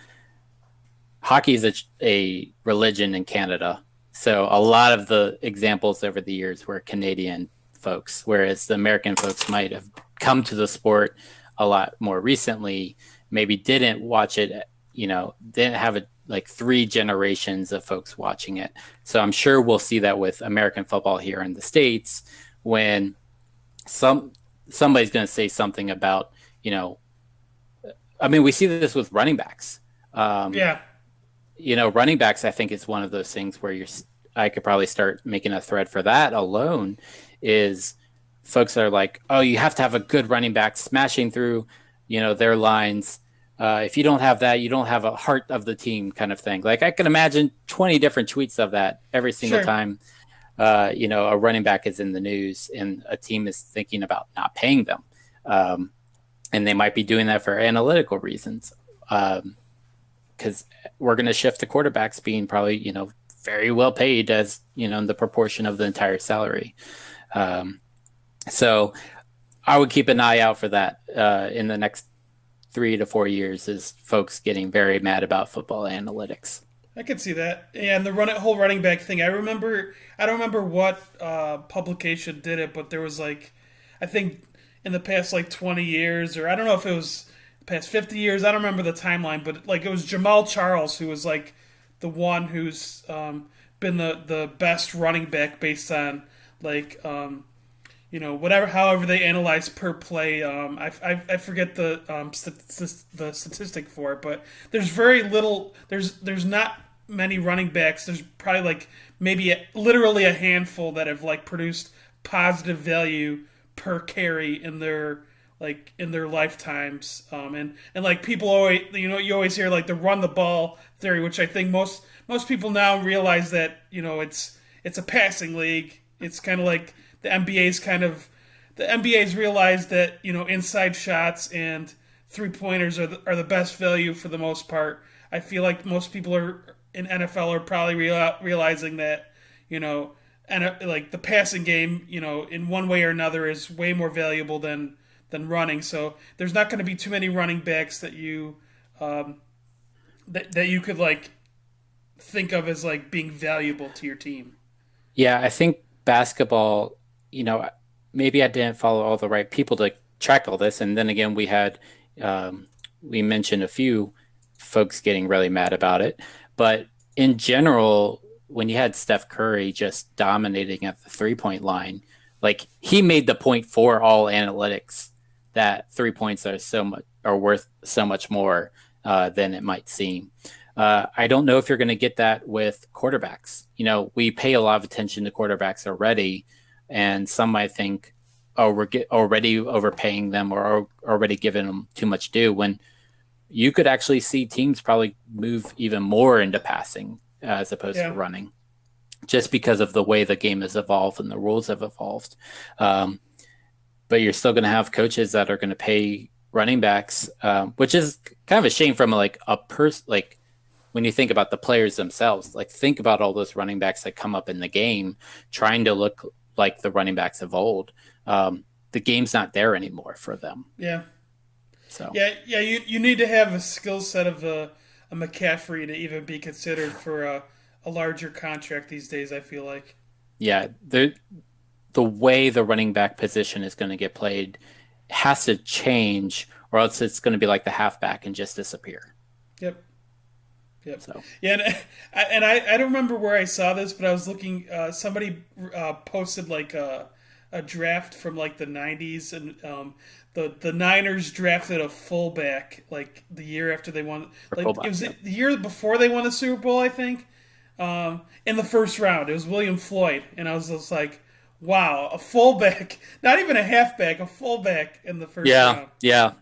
hockey is a religion in Canada. So a lot of the examples over the years were Canadian folks, whereas the American folks might have come to the sport a lot more recently, maybe didn't watch it, didn't have it like 3 generations of folks watching it. So I'm sure we'll see that with American football here in the States when somebody's going to say something about, I mean, we see this with running backs. Um, Yeah. Running backs, I think is one of those things where I could probably start making a thread for that alone is folks that are like, oh, you have to have a good running back smashing through, their lines. If you don't have that, you don't have a heart of the team kind of thing. Like I can imagine 20 different tweets of that every single Sure. time, a running back is in the news and a team is thinking about not paying them. And they might be doing that for analytical reasons. Because we're going to shift to quarterbacks being probably, very well paid as, in the proportion of the entire salary. So I would keep an eye out for that in the next 3 to 4 years is folks getting very mad about football analytics. I could see that. Yeah, and the whole running back thing. I don't remember what publication did it, but there was like, I think in the past like 20 years, or I don't know if it was the past 50 years. I don't remember the timeline, but like it was Jamal Charles who was like the one who's been the best running back based on like whatever, however they analyze per play. I forget the statistic for it, but there's very little. There's not many running backs. There's probably like maybe literally a handful that have like produced positive value per carry in their like in their lifetimes. And like people always, you always hear like the run the ball theory, which I think most people now realize that it's a passing league. It's kind of like the NBA's realized that inside shots and 3 pointers are the best value for the most part. I feel like most people are in NFL are probably realizing that you know and like the passing game in one way or another is way more valuable than running. So there's not going to be too many running backs that um, that you could like think of as like being valuable to your team. Yeah, I think basketball, maybe I didn't follow all the right people to track all this. And then again, we mentioned a few folks getting really mad about it. But in general, when you had Steph Curry just dominating at the 3 point line, like he made the point for all analytics that 3 points are worth so much more than it might seem. I don't know if you're going to get that with quarterbacks. We pay a lot of attention to quarterbacks already, and some might think, oh, already overpaying them or already giving them too much due. When you could actually see teams probably move even more into passing as opposed to Yeah, running, just because of the way the game has evolved and the rules have evolved. Um, but you're still going to have coaches that are going to pay running backs, which is kind of a shame from like a person like when you think about the players themselves, like think about all those running backs that come up in the game trying to look like the running backs of old. The game's not there anymore for them. yeah, So yeah. You need to have a skill set of a McCaffrey to even be considered for a larger contract these days. I feel like. yeah, the way the running back position is going to get played has to change, or else it's going to be like the halfback and just disappear. Yep. Yep. So Yeah, and I don't remember where I saw this, but I was looking. Somebody posted like a draft from like the '90s, and the Niners drafted a fullback like the year after they won. for Like it fullback, was yeah. the year before they won the Super Bowl, I think. In the first round, it was William Floyd, and I was just like, "Wow, a fullback, not even a halfback, a fullback in the first Yeah, round." yeah.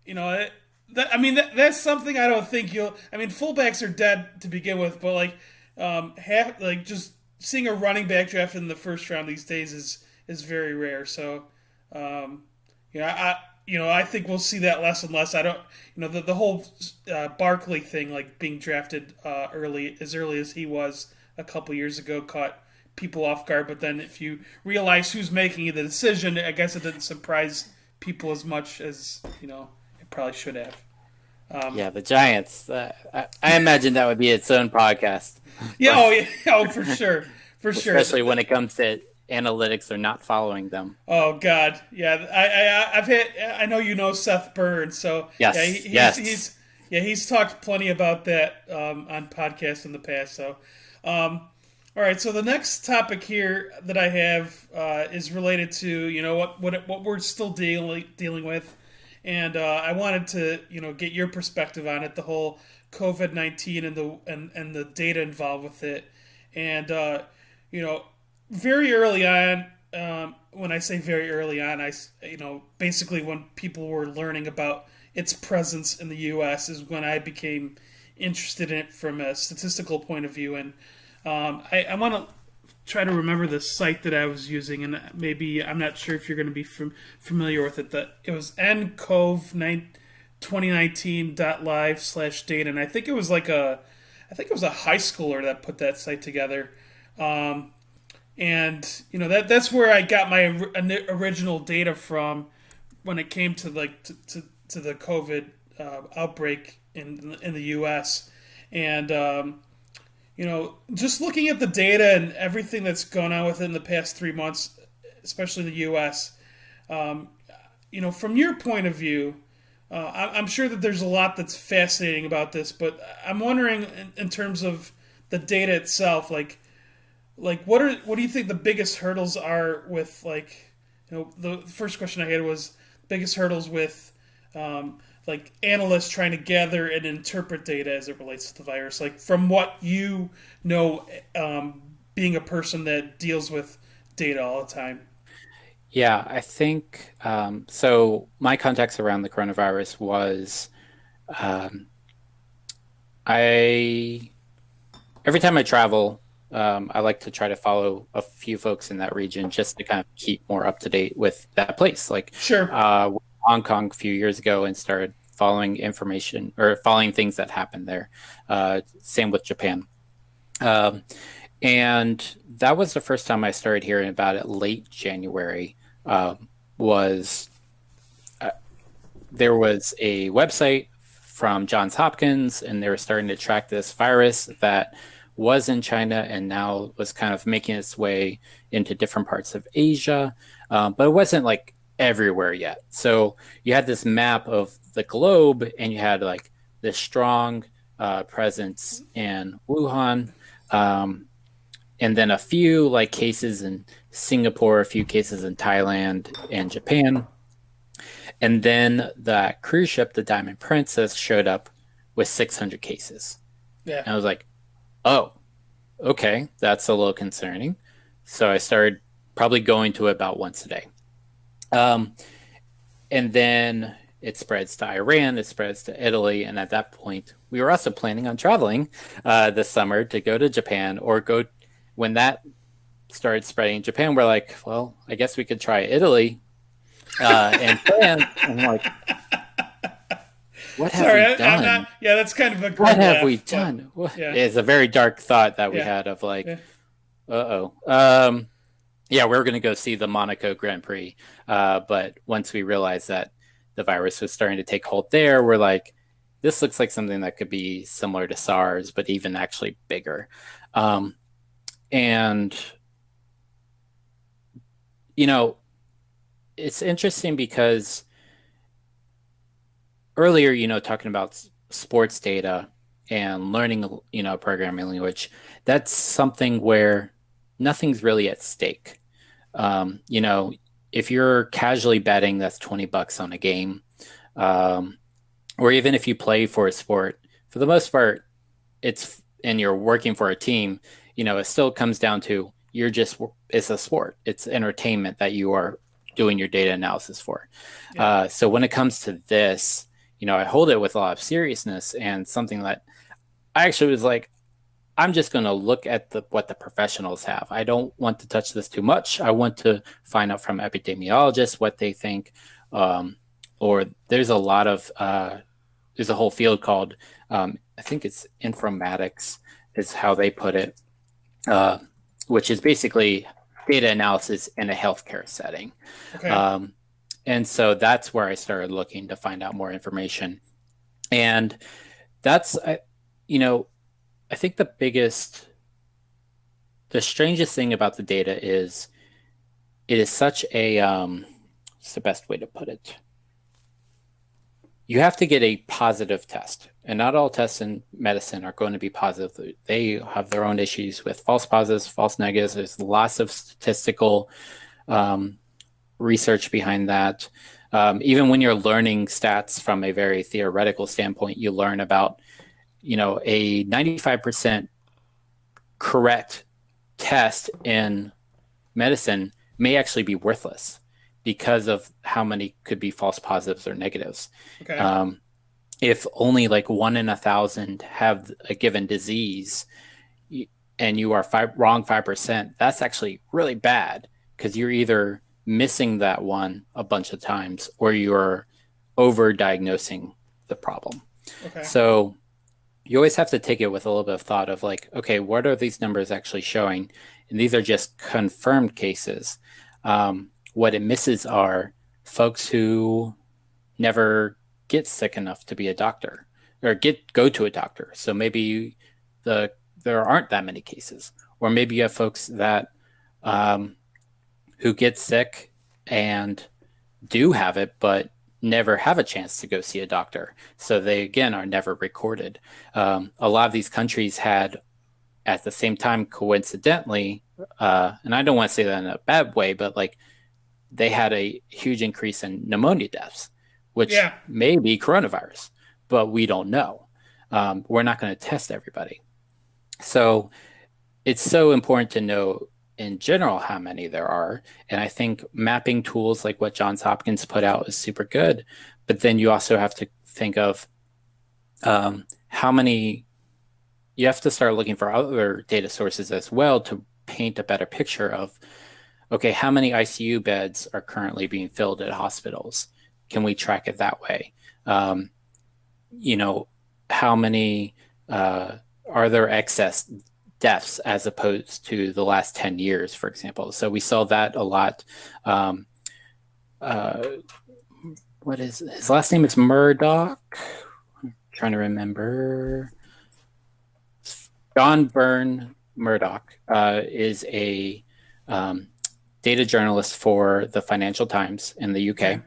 You know, that's something I don't think you'll. I mean, fullbacks are dead to begin with, but just seeing a running back drafted in the first round these days is very rare. So, um, I think we'll see that less and less. I don't, the whole Barkley thing, like being drafted early as he was a couple years ago, caught people off guard. But then if you realize who's making the decision, I guess it didn't surprise people as much as it probably should have. Yeah, the Giants. I imagine that would be its own podcast, Yeah, oh yeah, oh for sure, for sure. especially when it comes to analytics or not following them. Oh God, yeah. I've had. I know Seth Burns, so yeah, Yes, yes. he's talked plenty about that on podcasts in the past. So, all right. So the next topic here that I have is related to what we're still dealing with, and I wanted to get your perspective on it. The whole COVID-19 and the data involved with it, and you know very early on. When I say very early on, basically when people were learning about its presence in the U.S. is when I became interested in it from a statistical point of view, and I want to try to remember the site that I was using, and maybe I'm not sure if you're going to be familiar with it. That it was ncov2019.live/data, and I think it was a high schooler that put that site together. And that's where I got my original data from when it came to to the COVID outbreak in the U.S. And just looking at the data and everything that's gone on within the past 3 months, especially in the U.S. From your point of view, I'm sure that there's a lot that's fascinating about this, but I'm wondering in terms of the data itself, like what do you think the biggest hurdles are with the first question I had was biggest hurdles with analysts trying to gather and interpret data as it relates to the virus, like from what know, being a person that deals with data all the time. Yeah, I think so. My context around the coronavirus was um, I every time I travel, I like to try to follow a few folks in that region just to kind of keep more up to date with that place. Like Sure. went to Hong Kong a few years ago and started following information or following things that happened there. Same with Japan. Um, and that was the first time I started hearing about it late January. Was There was a website from Johns Hopkins, and they were starting to track this virus that was in China and now was kind of making its way into different parts of Asia, but it wasn't like everywhere yet. So you had this map of the globe, and you had like this strong presence in Wuhan, um, and then a few like cases in Singapore, a few cases in Thailand and Japan. And then the cruise ship, the Diamond Princess, showed up with 600 cases. Yeah. And I was like, oh, okay, that's a little concerning. So I started probably going to it about once a day. Um, and then it spreads to Iran, it spreads to Italy. And at that point, we were also planning on traveling this summer to go to Japan or go when that started spreading in Japan. We're like, well, I guess we could try Italy and France. And I'm like, what have Sorry, we I'm not. done? Yeah, that's kind of a What grim have we laugh, but done? yeah, It's a very dark thought that we yeah, had of like, yeah. uh-oh. Yeah, we were going to go see the Monaco Grand Prix. But once we realized that the virus was starting to take hold there, we're like, this looks like something that could be similar to SARS, but even actually bigger. Um, and, you know, it's interesting because earlier, talking about sports data and learning, a programming language, that's something where nothing's really at stake. Um, you know, if you're casually betting, that's $20 on a game. Um, or even if you play for a sport, for the most part, and you're working for a team, it still comes down to it's a sport. It's entertainment that you are doing your data analysis for. Yeah. So when it comes to this, I hold it with a lot of seriousness and something that I actually was like, I'm just going to look at what the professionals have. I don't want to touch this too much. I want to find out from epidemiologists what they think. Um, or there's a whole field called, I think it's informatics, is how they put it, uh, which is basically data analysis in a healthcare setting. Okay. Um, and so that's where I started looking to find out more information. And that's, you know, I think the strangest thing about the data is it is such a, what's the best way to put it? You have to get a positive test, and not all tests in medicine are going to be positive. They have their own issues with false positives, false negatives. There's lots of statistical um, research behind that. Even when you're learning stats from a very theoretical standpoint, you learn about, a 95% correct test in medicine may actually be worthless because of how many could be false positives or negatives. Okay. Um, if only like 1 in 1,000 have a given disease and you are wrong 5%, that's actually really bad because you're either missing that one a bunch of times or you're over diagnosing the problem. Okay. So you always have to take it with a little bit of thought of like, okay, what are these numbers actually showing? And these are just confirmed cases. What it misses are folks who never get sick enough to be a doctor or go to a doctor. So maybe there aren't that many cases, or maybe you have folks that um, who get sick and do have it, but never have a chance to go see a doctor. So they again are never recorded. A lot of these countries had at the same time, coincidentally, and I don't want to say that in a bad way, but like they had a huge increase in pneumonia deaths, which Yeah. may be coronavirus, but we don't know. We're not going to test everybody. So it's so important to know in general how many there are. And I think mapping tools like what Johns Hopkins put out is super good. But then you also have to think of how many, you have to start looking for other data sources as well to paint a better picture of, okay, how many ICU beds are currently being filled at hospitals? Can we track it that way? Um, you know, how many are there excess deaths as opposed to the last 10 years, for example? So we saw that a lot. Um, uh, what is his last name? It's Murdoch. I'm trying to remember. John Byrne Murdoch is a um, data journalist for the Financial Times in the UK. Okay.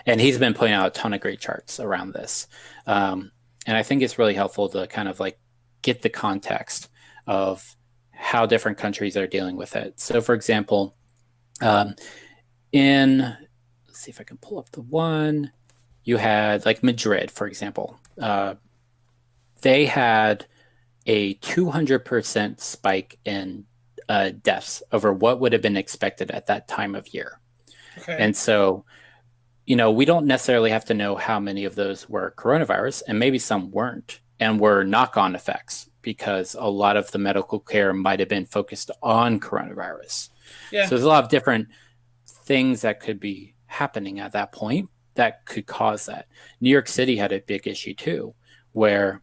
And he's been putting out a ton of great charts around this. And I think it's really helpful to kind of like get the context of how different countries are dealing with it. So, for example, um, in, let's see if I can pull up the one, you had like Madrid, for example. They had a 200% spike in deaths over what would have been expected at that time of year. Okay. And so, we don't necessarily have to know how many of those were coronavirus, and maybe some weren't, and were knock-on effects because a lot of the medical care might have been focused on coronavirus. Yeah. So there's a lot of different things that could be happening at that point that could cause that. New York City had a big issue too, where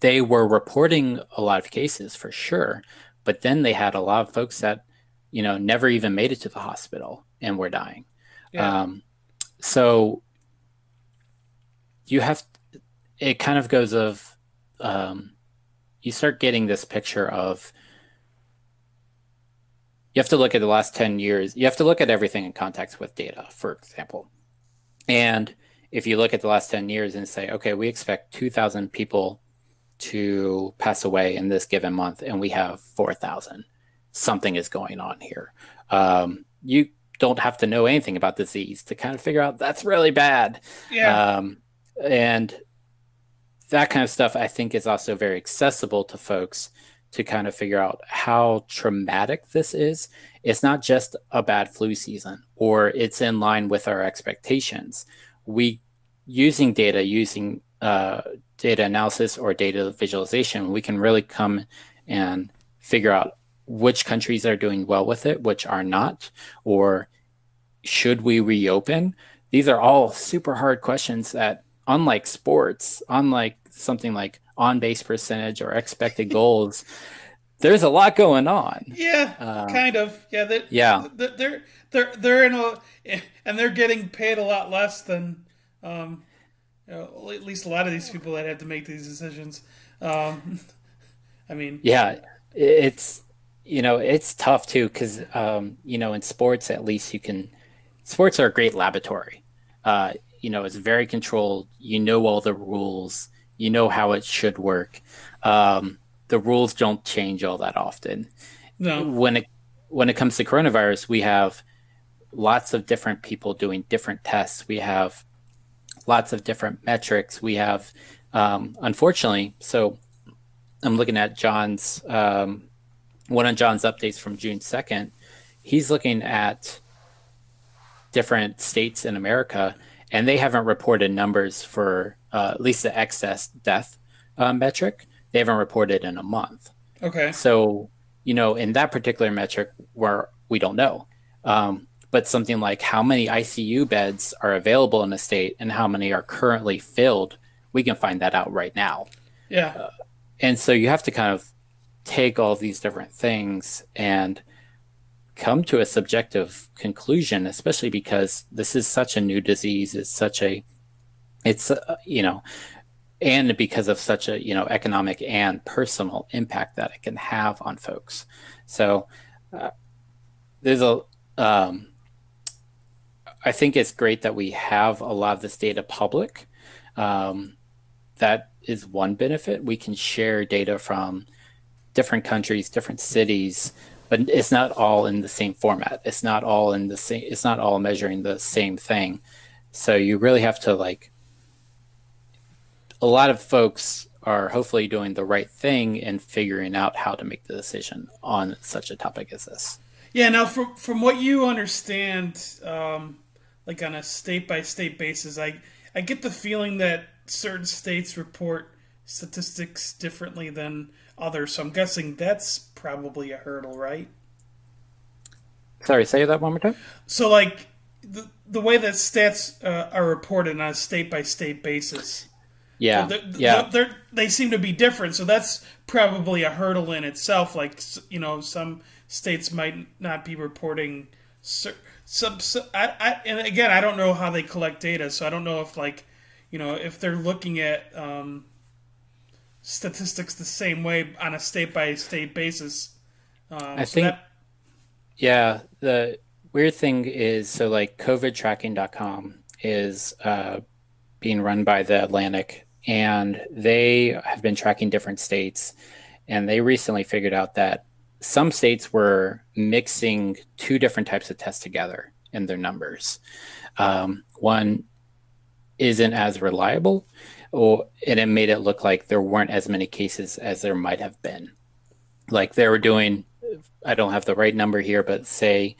they were reporting a lot of cases for sure, but then they had a lot of folks that, never even made it to the hospital and were dying. Yeah. Um, so you have, it kind of goes of, you start getting this picture of, you have to look at the last 10 years. You have to look at everything in context with data, for example. And if you look at the last 10 years and say, okay, we expect 2,000 people to pass away in this given month, and we have 4,000, something is going on here. You don't have to know anything about disease to kind of figure out that's really bad. Yeah. And that kind of stuff, I think, is also very accessible to folks to kind of figure out how traumatic this is. It's not just a bad flu season or it's in line with our expectations. We using data, using data analysis or data visualization, we can really come and figure out which countries are doing well with it, which are not, or should we reopen? These are all super hard questions that, unlike sports, unlike something like on base percentage or expected goals, there's a lot going on. Yeah. Kind of. Yeah. Yeah. They're in a, and they're getting paid a lot less than, at least a lot of these people that have to make these decisions. Um, I mean, Yeah. It's, it's tough too, because, in sports, at least sports are a great laboratory. It's very controlled. You know all the rules. You know how it should work. The rules don't change all that often. no. When it comes to coronavirus, we have lots of different people doing different tests. We have lots of different metrics. We have, unfortunately, so I'm looking at one of John's updates from June 2nd. He's looking at different states in America, and they haven't reported numbers for at least the excess death metric. They haven't reported in a month. Okay. So, in that particular metric, where we don't know. But something like how many ICU beds are available in a state and how many are currently filled, we can find that out right now. Yeah. And so you have to kind of take all these different things and come to a subjective conclusion, especially because this is such a new disease. And because of such a, economic and personal impact that it can have on folks. So there's I think it's great that we have a lot of this data public. That is one benefit. We can share data from different countries, different cities, but it's not all in the same format. It's not all measuring the same thing. So you really have to, like, a lot of folks are hopefully doing the right thing and figuring out how to make the decision on such a topic as this. Yeah. Now, from what you understand, like on a state by state basis, I get the feeling that certain states report statistics differently than others. So I'm guessing that's probably a hurdle, right? Sorry, say that one more time. So like the way that stats are reported on a state by state basis, Yeah, yeah, they seem to be different. So that's probably a hurdle in itself. Like some states might not be reporting and again, I don't know how they collect data, so I don't know if like if they're looking at statistics the same way on a state by state basis. I So think that yeah, the weird thing is so like covidtracking.com is being run by the Atlantic, and they have been tracking different states, and they recently figured out that some states were mixing two different types of tests together in their numbers. One isn't as reliable, and it made it look like there weren't as many cases as there might have been. Like they were doing, I don't have the right number here, but say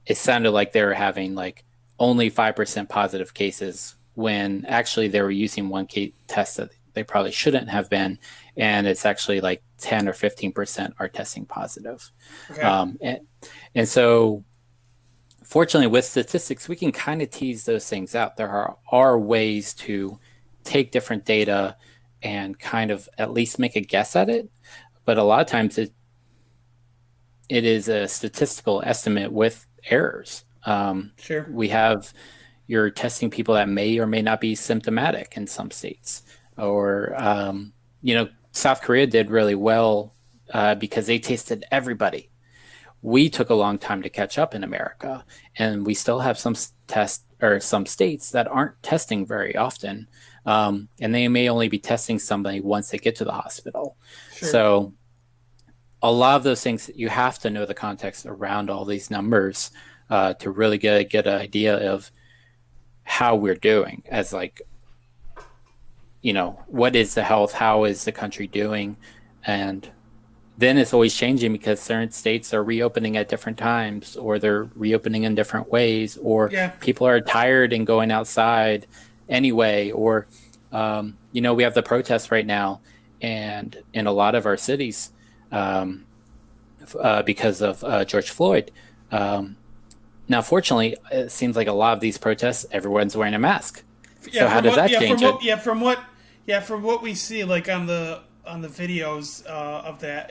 it sounded like they were having like only 5% positive cases when actually they were using one case test that they probably shouldn't have been. And it's actually like 10 or 15% are testing positive. okay, And so, fortunately, with statistics, we can kind of tease those things out. Are ways to take different data and kind of at least make a guess at it. But a lot of times it is a statistical estimate with errors. sure, We have you're testing people that may or may not be symptomatic in some states, or South Korea did really well because they tested everybody. We took a long time to catch up in America, and we still have some test or some states that aren't testing very often, and they may only be testing somebody once they get to the hospital. sure. So a lot of those things you have to know the context around all these numbers to really get an idea of how we're doing as like what is the health, how is the country doing, and then it's always changing because certain states are reopening at different times or they're reopening in different ways or Yeah, people are tired and going outside anyway or we have the protests right now and in a lot of our cities because of George Floyd. Now, fortunately, it seems like a lot of these protests, everyone's wearing a mask. yeah. So how does that change it? From what we see, like on the videos of that,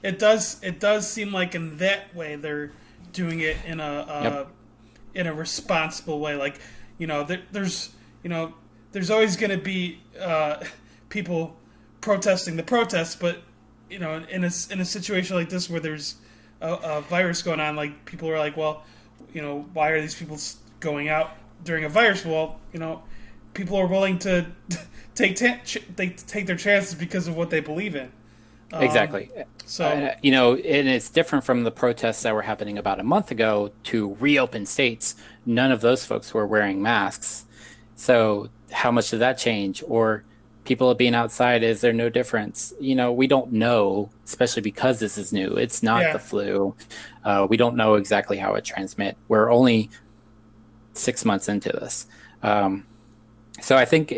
it does seem like in that way they're doing it Yep, in a responsible way. Like there's always going to be people protesting the protests, but in a situation like this where there's a virus going on, like people are like, well, why are these people going out during a virus? Well, people are willing to they take their chances because of what they believe in. Um, exactly. so And it's different from the protests that were happening about a month ago to reopen states. None of those folks were wearing masks. So how much did that change? Or people being outside, is there no difference? We don't know, especially because this is new. It's not the yeah, flu. We don't know exactly how it transmits. We're only 6 months into this. So I think,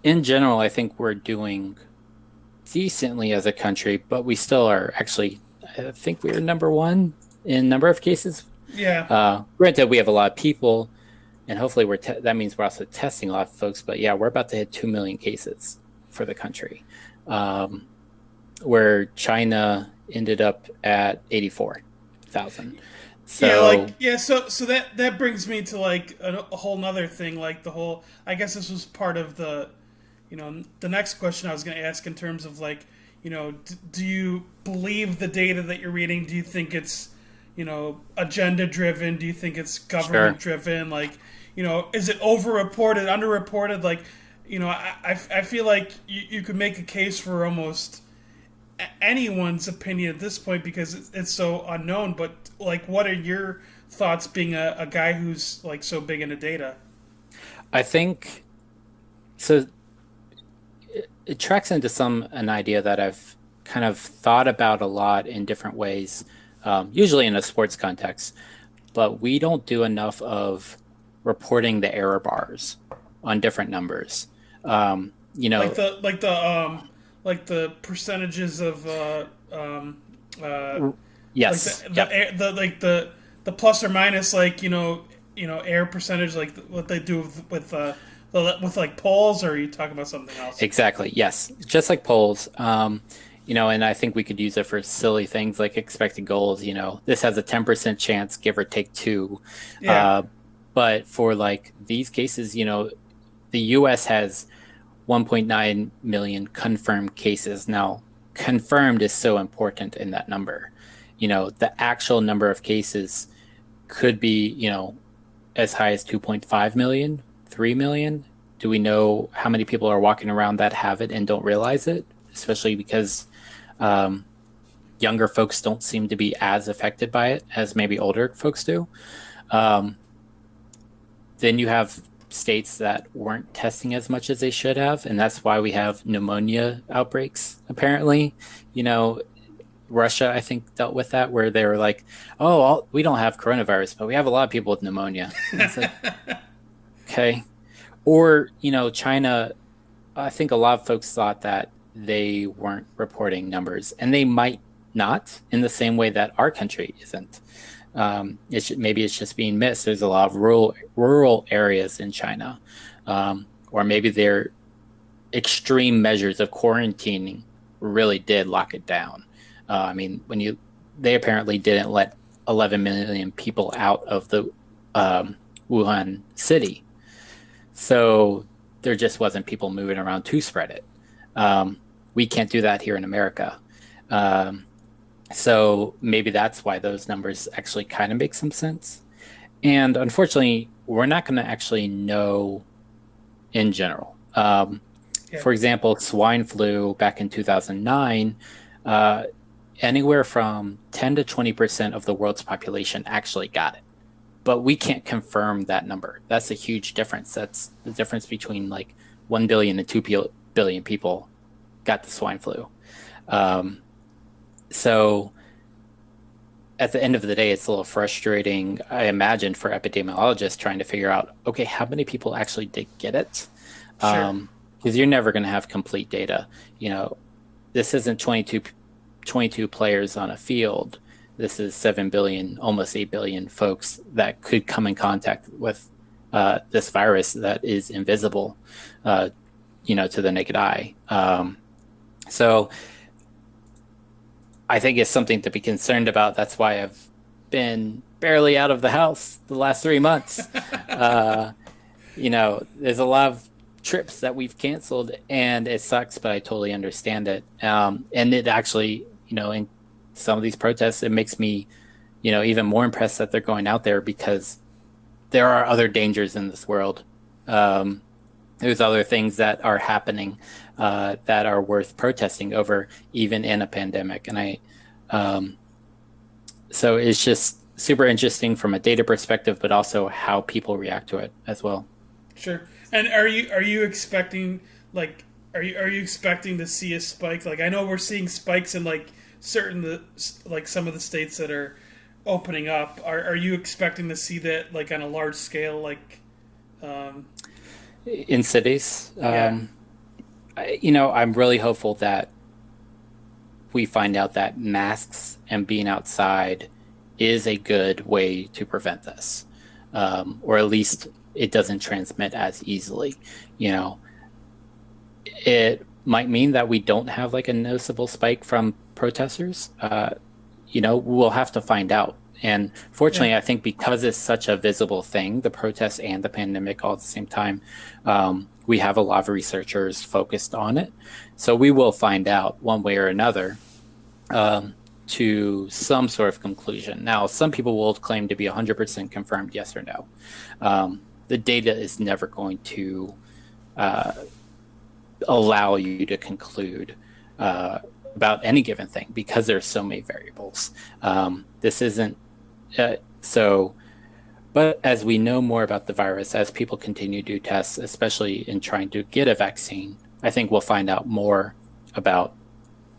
in general, I think we're doing decently as a country, but we still are actually, I think we're number one in number of cases. yeah, Granted, we have a lot of people, and hopefully that means we're also testing a lot of folks. But yeah, we're about to hit 2 million cases for the country, where China ended up at 84,000. yeah. Like So yeah. So that brings me to like a whole nother thing. Like the whole. I guess this was part of the next question I was going to ask in terms of like, do you believe the data that you're reading? Do you think it's, agenda driven? Do you think it's government sure. driven? Like, is it overreported, underreported? Like, I feel like you could make a case for almost anyone's opinion at this point because it's so unknown. But like, what are your thoughts being a guy who's like so big into data? I think so. it tracks into an idea that I've kind of thought about a lot in different ways, usually in a sports context, but we don't do enough of reporting the error bars on different numbers. You like know, the percentages of uh, like yes, yep, the plus or minus, like air percentage, like what they do with like polls, or are you talking about something else? exactly, yes, just like polls. And I think we could use it for silly things like expected goals. This has a 10% chance, give or take two. Yeah. Uh, but for like these cases, the US has 1.9 million confirmed cases. Now, confirmed is so important in that number. The actual number of cases could be, as high as 2.5 million, 3 million. Do we know how many people are walking around that have it and don't realize it? Especially because um, younger folks don't seem to be as affected by it as maybe older folks do. Um, then you have states that weren't testing as much as they should have, and that's why we have pneumonia outbreaks, apparently. You know, Russia, I think, dealt with that, where they were like, oh, we don't have coronavirus, but we have a lot of people with pneumonia. And it's like, okay. Or, China, I think a lot of folks thought that they weren't reporting numbers, and they might not in the same way that our country isn't. Maybe it's just being missed. There's a lot of rural areas in China, or maybe their extreme measures of quarantining really did lock it down. I mean, they apparently didn't let 11 million people out of the Wuhan city, so there just wasn't people moving around to spread it. We can't do that here in America. Um, so maybe that's why those numbers actually kind of make some sense. And unfortunately, we're not going to actually know in general. Yeah. For example, swine flu back in 2009, uh, anywhere from 10 to 20% of the world's population actually got it. But we can't confirm that number. That's a huge difference. That's the difference between like 1 billion and 2 billion people got the swine flu. Um, so at the end of the day, it's a little frustrating, I imagine, for epidemiologists trying to figure out, okay, how many people actually did get it? Sure. Because you're never going to have complete data. This isn't 22 players on a field. This is 7 billion, almost 8 billion folks that could come in contact with this virus that is invisible, to the naked eye. So I think it's something to be concerned about. That's why I've been barely out of the house the last 3 months. Uh, there's a lot of trips that we've canceled, and it sucks, but I totally understand it. And it actually, in some of these protests, it makes me, even more impressed that they're going out there, because there are other dangers in this world. There's other things that are happening that are worth protesting over, even in a pandemic. Um, so it's just super interesting from a data perspective, but also how people react to it as well. Sure. And are you expecting, like, are you expecting to see a spike? Like, I know we're seeing spikes in like like some of the states that are opening up. Are you expecting to see that, like, on a large scale, like, um, In cities, yeah. I'm really hopeful that we find out that masks and being outside is a good way to prevent this, or at least it doesn't transmit as easily. You know, it might mean that we don't have like a noticeable spike from protesters. We'll have to find out. And Yeah. fortunately, I think because it's such a visible thing, the protests and the pandemic all at the same time, we have a lot of researchers focused on it. So we will find out one way or another, to some sort of conclusion. Now, some people will claim to be 100% confirmed, yes or no. The data is never going to allow you to conclude about any given thing, because there's so many variables. This isn't so, but as we know more about the virus, as people continue to do tests, especially in trying to get a vaccine, I think we'll find out more about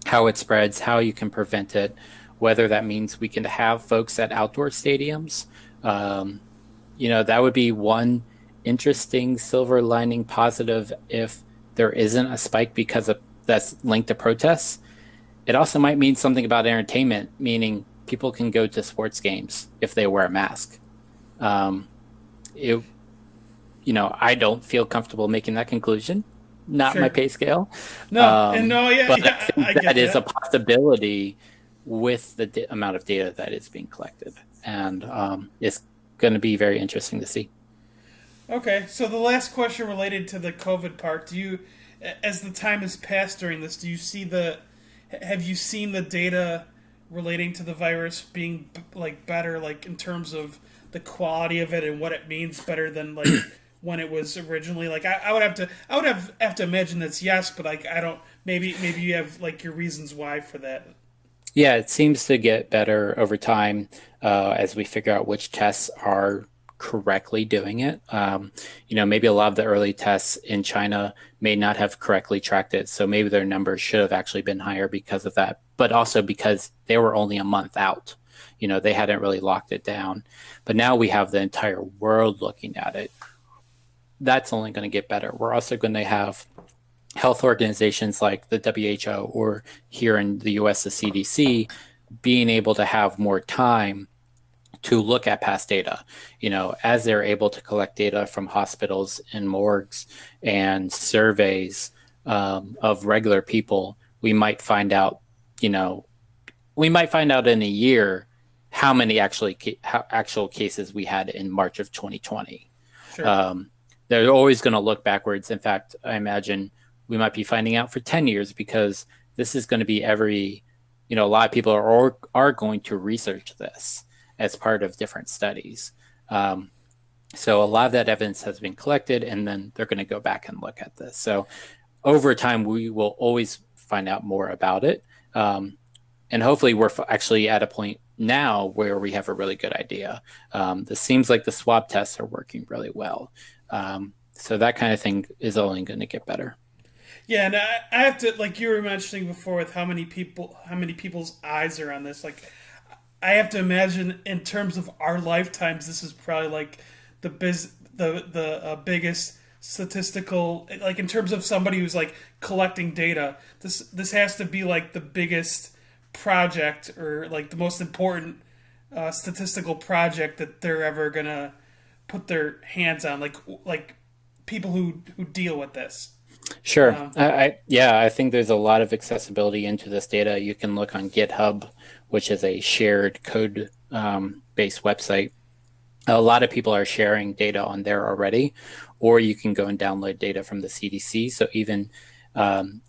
how it spreads, how you can prevent it, whether that means we can have folks at outdoor stadiums. Um, that would be one interesting silver lining positive if there isn't a spike because of that's linked to protests. It also might mean something about entertainment, meaning people can go to sports games if they wear a mask. Um, it, I don't feel comfortable making that conclusion, not my Sure. pay scale. No, and no, yeah, But I yeah, think I get that is a that. possibility with the amount of data that is being collected. And it's going to be very interesting to see. Okay, so the last question related to the COVID part, as the time has passed during this, have you seen the data relating to the virus being like better, like in terms of the quality of it and what it means better than like when it was originally? Like I would have to imagine that's yes, but like I don't. Maybe you have like your reasons why for that. Yeah, it seems to get better over time as we figure out which tests are correctly doing it. Maybe a lot of the early tests in China may not have correctly tracked it, so maybe their numbers should have actually been higher because of that, but also because they were only a month out. They hadn't really locked it down. But now we have the entire world looking at it. That's only going to get better. We're also going to have health organizations like the WHO or here in the US, the CDC, being able to have more time to look at past data. As they're able to collect data from hospitals and morgues and surveys of regular people, you know, we might find out in a year how many actual cases we had in March of 2020. Sure. Um, they're always going to look backwards. In fact, I imagine we might be finding out for 10 years because this is going to be a lot of people are going to research this as part of different studies. So a lot of that evidence has been collected, and then they're going to go back and look at this. So over time, we will always find out more about it. And hopefully we're actually at a point now where we have a really good idea. This seems like the swab tests are working really well. So that kind of thing is only going to get better. Yeah, and I have to like you were mentioning before with how many people's eyes are on this. Like, I have to imagine in terms of our lifetimes, this is probably like the biggest statistical like in terms of somebody who's like collecting data. This has to be like the biggest project or like the most important statistical project that they're ever gonna put their hands on. Like people who deal with this. Sure. Um, Yeah, I think there's a lot of accessibility into this data. You can look on GitHub, which is a shared code based website. A lot of people are sharing data on there already, or you can go and download data from the CDC. So even um,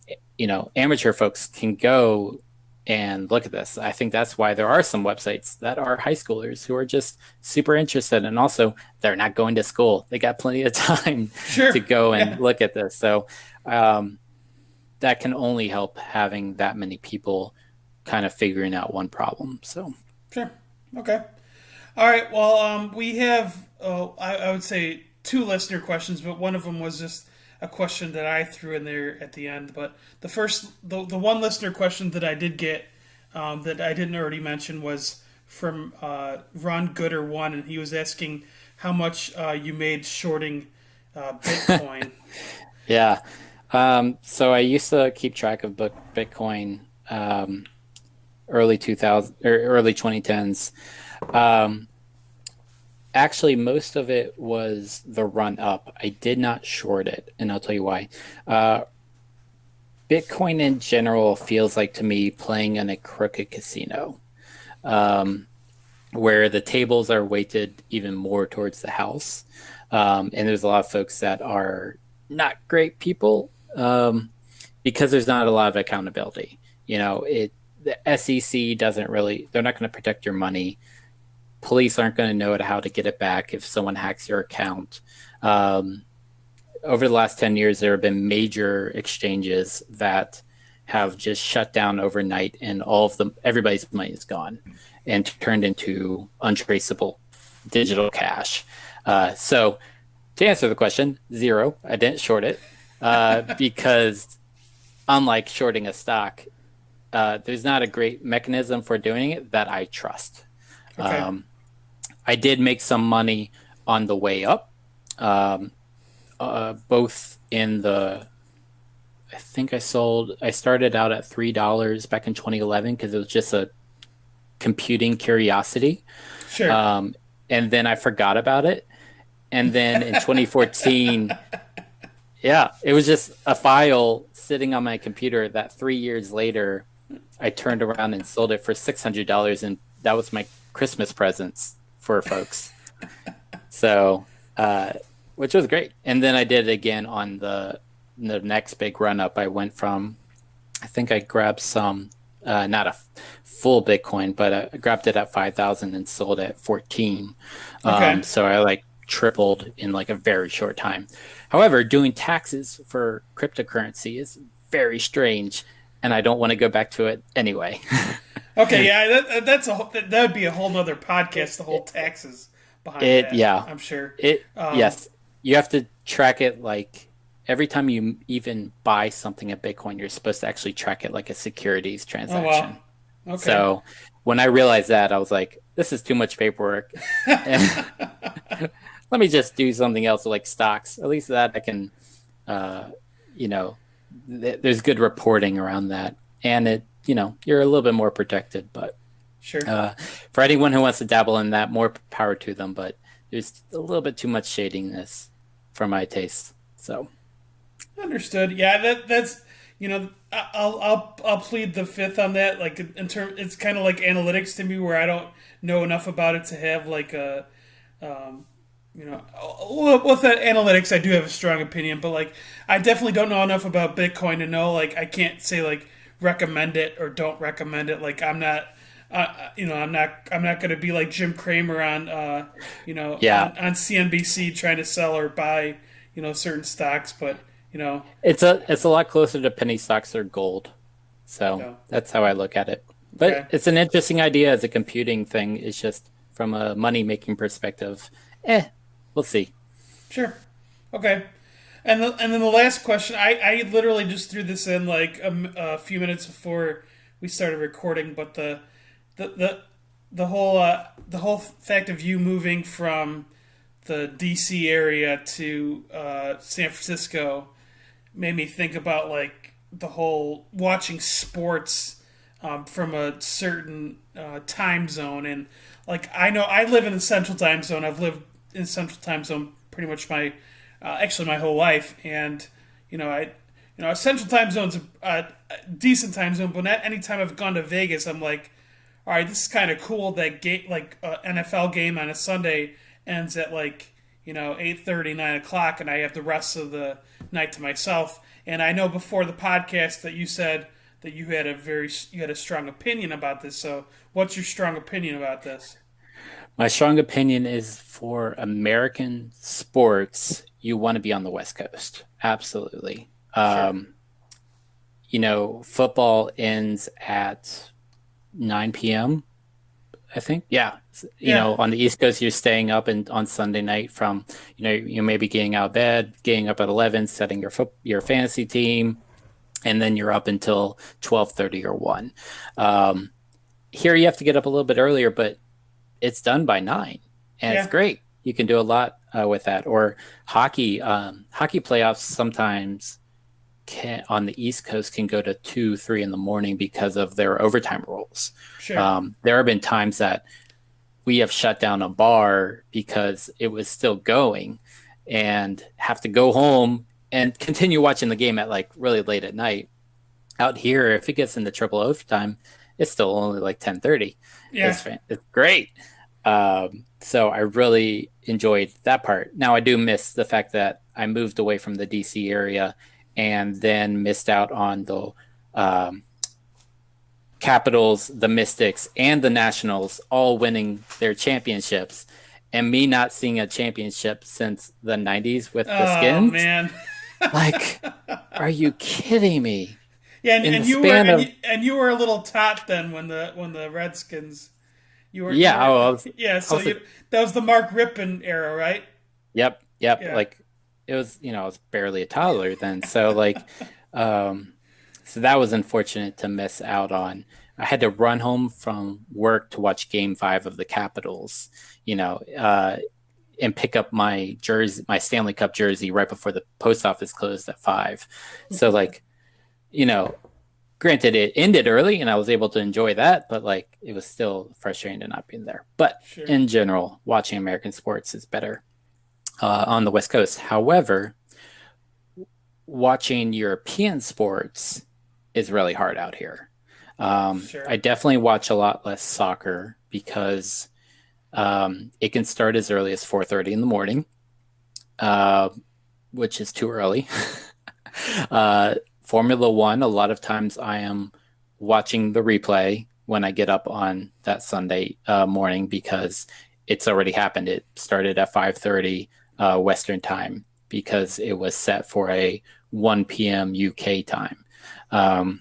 amateur folks can go and look at this. I think that's why there are some websites that are high schoolers who are just super interested, and also they're not going to school. They got plenty of time to sure. go and Yeah. look at this. So um, that can only help having that many people kind of figuring out one problem. So Sure. Okay. All right. Well, we have, I would say, two listener questions, but one of them was just a question that I threw in there at the end. But the one listener question that I did get that I didn't already mention was from Ron Gooder one, and he was asking how much you made shorting Bitcoin. yeah. So I used to keep track of Bitcoin early 2000 or early 2010s. Um, Actually, most of it was the run up. I did not short it, and I'll tell you why. Uh, Bitcoin in general feels like to me playing in a crooked casino, um, where the tables are weighted even more towards the house. And there's a lot of folks that are not great people because there's not a lot of accountability. The SEC doesn't really, they're not going to protect your money. Police aren't going to know how to get it back if someone hacks your account. Um, Over the last 10 years, there have been major exchanges that have just shut down overnight, and everybody's money is gone and turned into untraceable digital cash. So to answer the question, zero. I didn't short it. because unlike shorting a stock, there's not a great mechanism for doing it that I trust. Okay. Um, I did make some money on the way up, um, both in the. I think I started out at $3 back in 2011 because it was just a computing curiosity. Sure. Um, and then I forgot about it. And then in 2014, yeah, it was just a file sitting on my computer that 3 years later, I turned around and sold it for $600. And that was my Christmas presents for folks. So, uh, which was great. And then I did it again on the next big run up. I went from, I think I grabbed some, not a full Bitcoin, but I grabbed it at 5,000 and sold it at 14. Okay. So I like tripled in like a very short time. However, doing taxes for cryptocurrency is very strange, and I don't want to go back to it anyway. Okay. Yeah. That would be a whole nother podcast. The whole taxes behind It, that. yeah, I'm sure. Um, yes, you have to track it like every time you even buy something at Bitcoin, you're supposed to actually track it like a securities oh well. transaction. Okay. So when I realized that, I was like, this is too much paperwork. And let me just do something else like stocks. At least that I can, uh, you know, there's good reporting around that. And you're a little bit more protected. But Sure. uh, for anyone who wants to dabble in that, more power to them. But there's a little bit too much shadiness for my taste. So, Understood. Yeah, that's I'll plead the fifth on that. Like in term, it's kind of like analytics to me, where I don't know enough about it to have like a um, with that analytics, I do have a strong opinion, but like I definitely don't know enough about Bitcoin to know like I can't say like recommend it or don't recommend it. Like I'm not. I'm not going to be like Jim Cramer on, yeah, on CNBC trying to sell or buy, certain stocks. But you know, it's a lot closer to penny stocks or gold. So so that's how I look at it. But okay. it's an interesting idea as a computing thing. It's just from a money making perspective. We'll see. Sure. Okay. And then the last question, I literally just threw this in like a few minutes before we started recording, but the the the whole fact of you moving from the DC area to San Francisco made me think about like the whole watching sports from a certain time zone. And like I know I live in the Central Time Zone. I've lived in Central Time Zone pretty much my actually my whole life. And I Central Time Zone's a decent time zone, but not any time I've gone to Vegas, I'm like, all right, this is kind of cool. That game, like NFL game on a Sunday, ends at like 8:30, 9 o'clock, and I have the rest of the night to myself. And I know before the podcast that you said that you had a strong opinion about this. So, what's your strong opinion about this? My strong opinion is for American sports, you want to be on the West Coast. Absolutely. Sure. Football ends at 9 p.m. I think. Yeah. Yeah. On the East Coast, you're staying up and on Sunday night from, you may be getting out of bed, getting up at 11, setting your fantasy team, and then you're up until 12:30 or 1. Um, Here you have to get up a little bit earlier, but it's done by 9, and it's Yeah. great. You can do a lot with that. Or hockey playoffs sometimes on the East Coast can go to 2, 3 in the morning because of their overtime rules. Sure. There have been times that we have shut down a bar because it was still going and have to go home and continue watching the game at like really late at night. Out here, if it gets into triple overtime, it's still only like 10:30. Yeah. It's great. So I really enjoyed that part. Now I do miss the fact that I moved away from the DC area and then missed out on the um, Capitals, the Mystics, and the Nationals all winning their championships, and me not seeing a championship since the '90s with the Oh Skins. man. Like, are you kidding me? Yeah, In the and you were span of and you were a little tot then when the Redskins you yeah, were I yeah, I so was that was the Mark Rippon era, right? yep, yep. Yeah. Like it was, I was barely a toddler then. So like, um, so that was unfortunate to miss out on. I had to run home from work to watch Game Five of the Capitals, you know, uh, and pick up my jersey, my Stanley Cup jersey, right before the post office closed at 5. So like, you know, granted it ended early and I was able to enjoy that, but like it was still frustrating to not being there. But Sure. in general, watching American sports is better on the West Coast. However, watching European sports is really hard out here. I Sure. definitely watch a lot less soccer because it can start as early as 4:30 in the morning, uh, which is too early. uh, Formula One, a lot of times I am watching the replay when I get up on that Sunday morning because it's already happened. It started at 5:30 Western time because it was set for a 1 p.m. UK time. Um,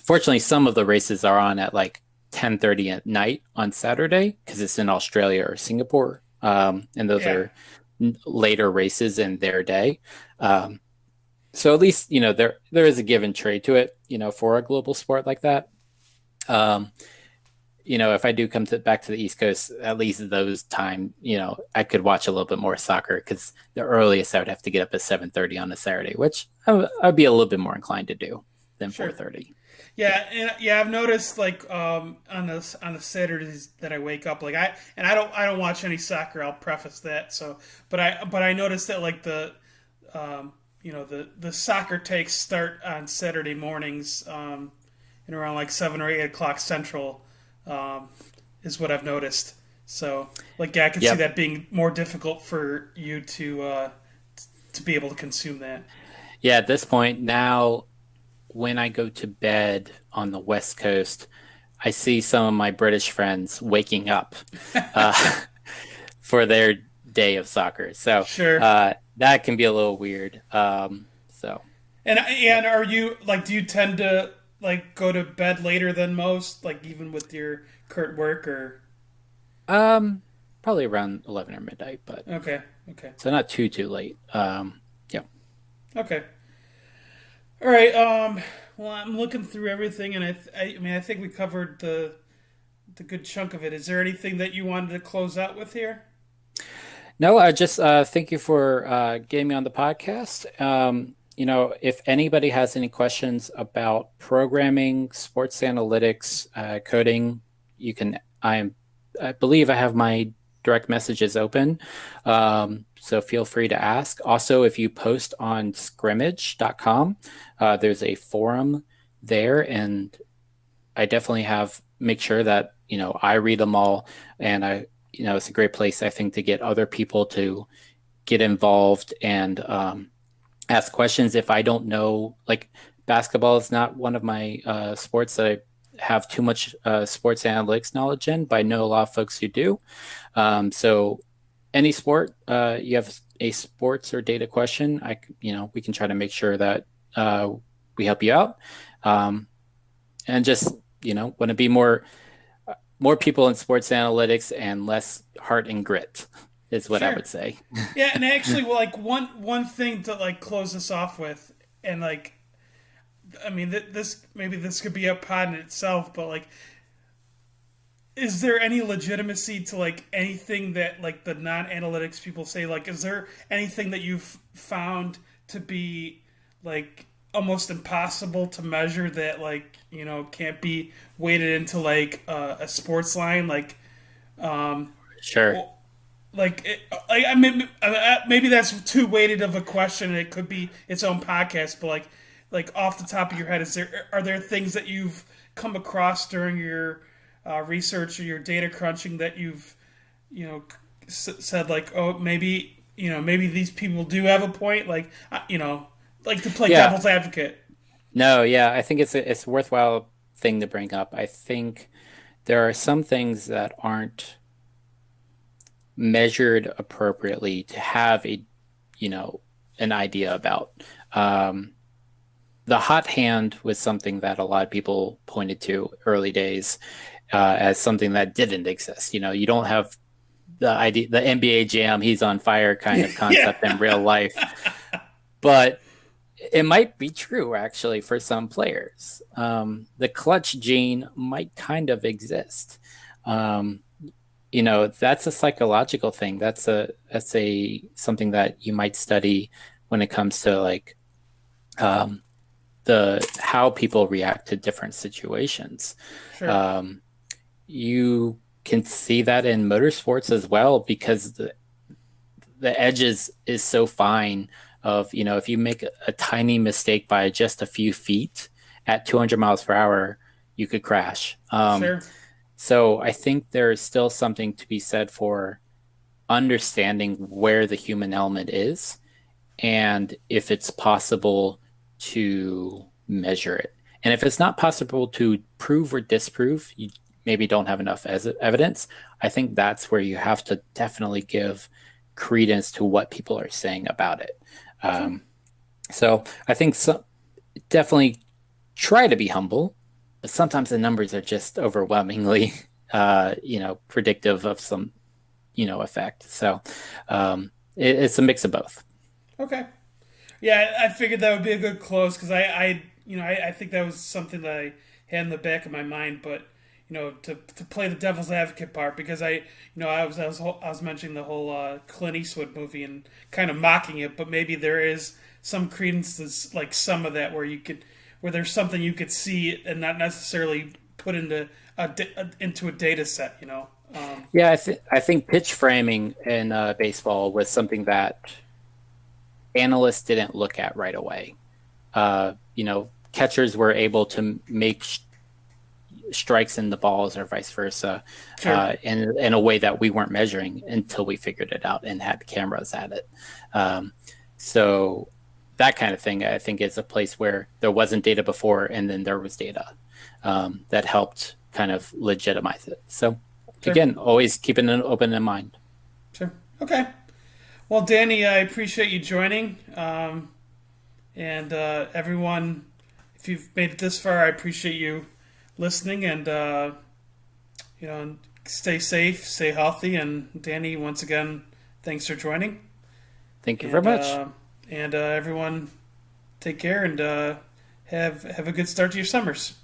Fortunately, some of the races are on at like 10:30 at night on Saturday because it's in Australia or Singapore, and those Yeah. are later races in their day. Um, so at least there is a give and trade to it, for a global sport like that. Um, if I do come back to the East Coast, at least those time, I could watch a little bit more soccer because the earliest I would have to get up at 7:30 on a Saturday, which I'd be a little bit more inclined to do than Sure. 4:30. Yeah, and yeah, I've noticed like on the Saturdays that I wake up, like I don't watch any soccer. I'll preface that. So, but I noticed that like um, the soccer takes start on Saturday mornings, and around like 7 or 8 o'clock Central, um, is what I've noticed. So, like, yeah, I could see Yep. that being more difficult for you to be able to consume that. Yeah, at this point now, when I go to bed on the West Coast, I see some of my British friends waking up uh, for their day of soccer. So Sure. that can be a little weird. And Yep. are you like do you tend to like go to bed later than most, like even with your current work or Um, Probably around 11 or midnight, but okay, okay. so not too late. Yeah. Okay. All right. Well, I'm looking through everything and I mean I think we covered the good chunk of it. Is there anything that you wanted to close out with here? No, I just thank you for getting me on the podcast. If anybody has any questions about programming, sports analytics, coding, you can. I believe I have my direct messages open, so feel free to ask. Also, if you post on scrimmage.com, there's a forum there, and I definitely have make sure that I read them all, and it's a great place I think to get other people to get involved and ask questions if I don't know. Like basketball is not one of my sports that I have too much sports analytics knowledge in, but I know a lot of folks who do. So any sport, you have a sports or data question, we can try to make sure that uh, we help you out. Um, and just want to be more people in sports analytics and less heart and grit is what I Sure. would say. Yeah, and actually, well, like one thing to like close this off with, and like, I mean, this maybe this could be a pod in itself, but like, is there any legitimacy to like anything that like the non-analytics people say? Like, is there anything that you've found to be like almost impossible to measure that like can't be weighted into like a sports line like um Sure. like I mean, maybe that's too weighted of a question and it could be its own podcast, but like off the top of your head, are there things that you've come across during your research or your data crunching that you've you know said like, oh, maybe maybe these people do have a point, like like to play Yeah. devil's advocate. No, yeah, I think it's a worthwhile thing to bring up. I think there are some things that aren't measured appropriately to have you know, an idea about. Um, the hot hand was something that a lot of people pointed to early days as something that didn't exist. You don't have the NBA Jam, he's on fire kind of Yeah. concept in real life. But it might be true actually for some players. The clutch gene might kind of exist. Um, that's a psychological thing. That's a something that you might study when it comes to like um, the how people react to different situations. Sure. Um, you can see that in motorsports as well because the edge is so fine of, if you make a tiny mistake by just a few feet at 200 miles per hour, you could crash. Sure. So I think there is still something to be said for understanding where the human element is and if it's possible to measure it. And if it's not possible to prove or disprove, you maybe don't have enough evidence. I think that's where you have to definitely give credence to what people are saying about it. Sure. Um, so I think definitely try to be humble, but sometimes the numbers are just overwhelmingly, predictive of some, effect. So it's a mix of both. Okay. Yeah, I figured that would be a good close because I think that was something that I had in the back of my mind, but to play the devil's advocate part because I was mentioning the whole Clint Eastwood movie and kind of mocking it, but maybe there is some credence to like some of that where there's something you could see and not necessarily put into a data set, Yeah, I think pitch framing in baseball was something that analysts didn't look at right away. Catchers were able to make strikes in the balls or vice versa Sure, in a way that we weren't measuring until we figured it out and had cameras at it. Um, so that kind of thing, I think, is a place where there wasn't data before, and then there was data that helped kind of legitimize it. So sure, again, always keeping an open in mind. sure. Okay. Well, Danny, I appreciate you joining. And everyone, if you've made it this far, I appreciate you listening. And stay safe, stay healthy. And Danny, once again, thanks for joining. Thank you very And much. everyone, take care and have a good start to your summers.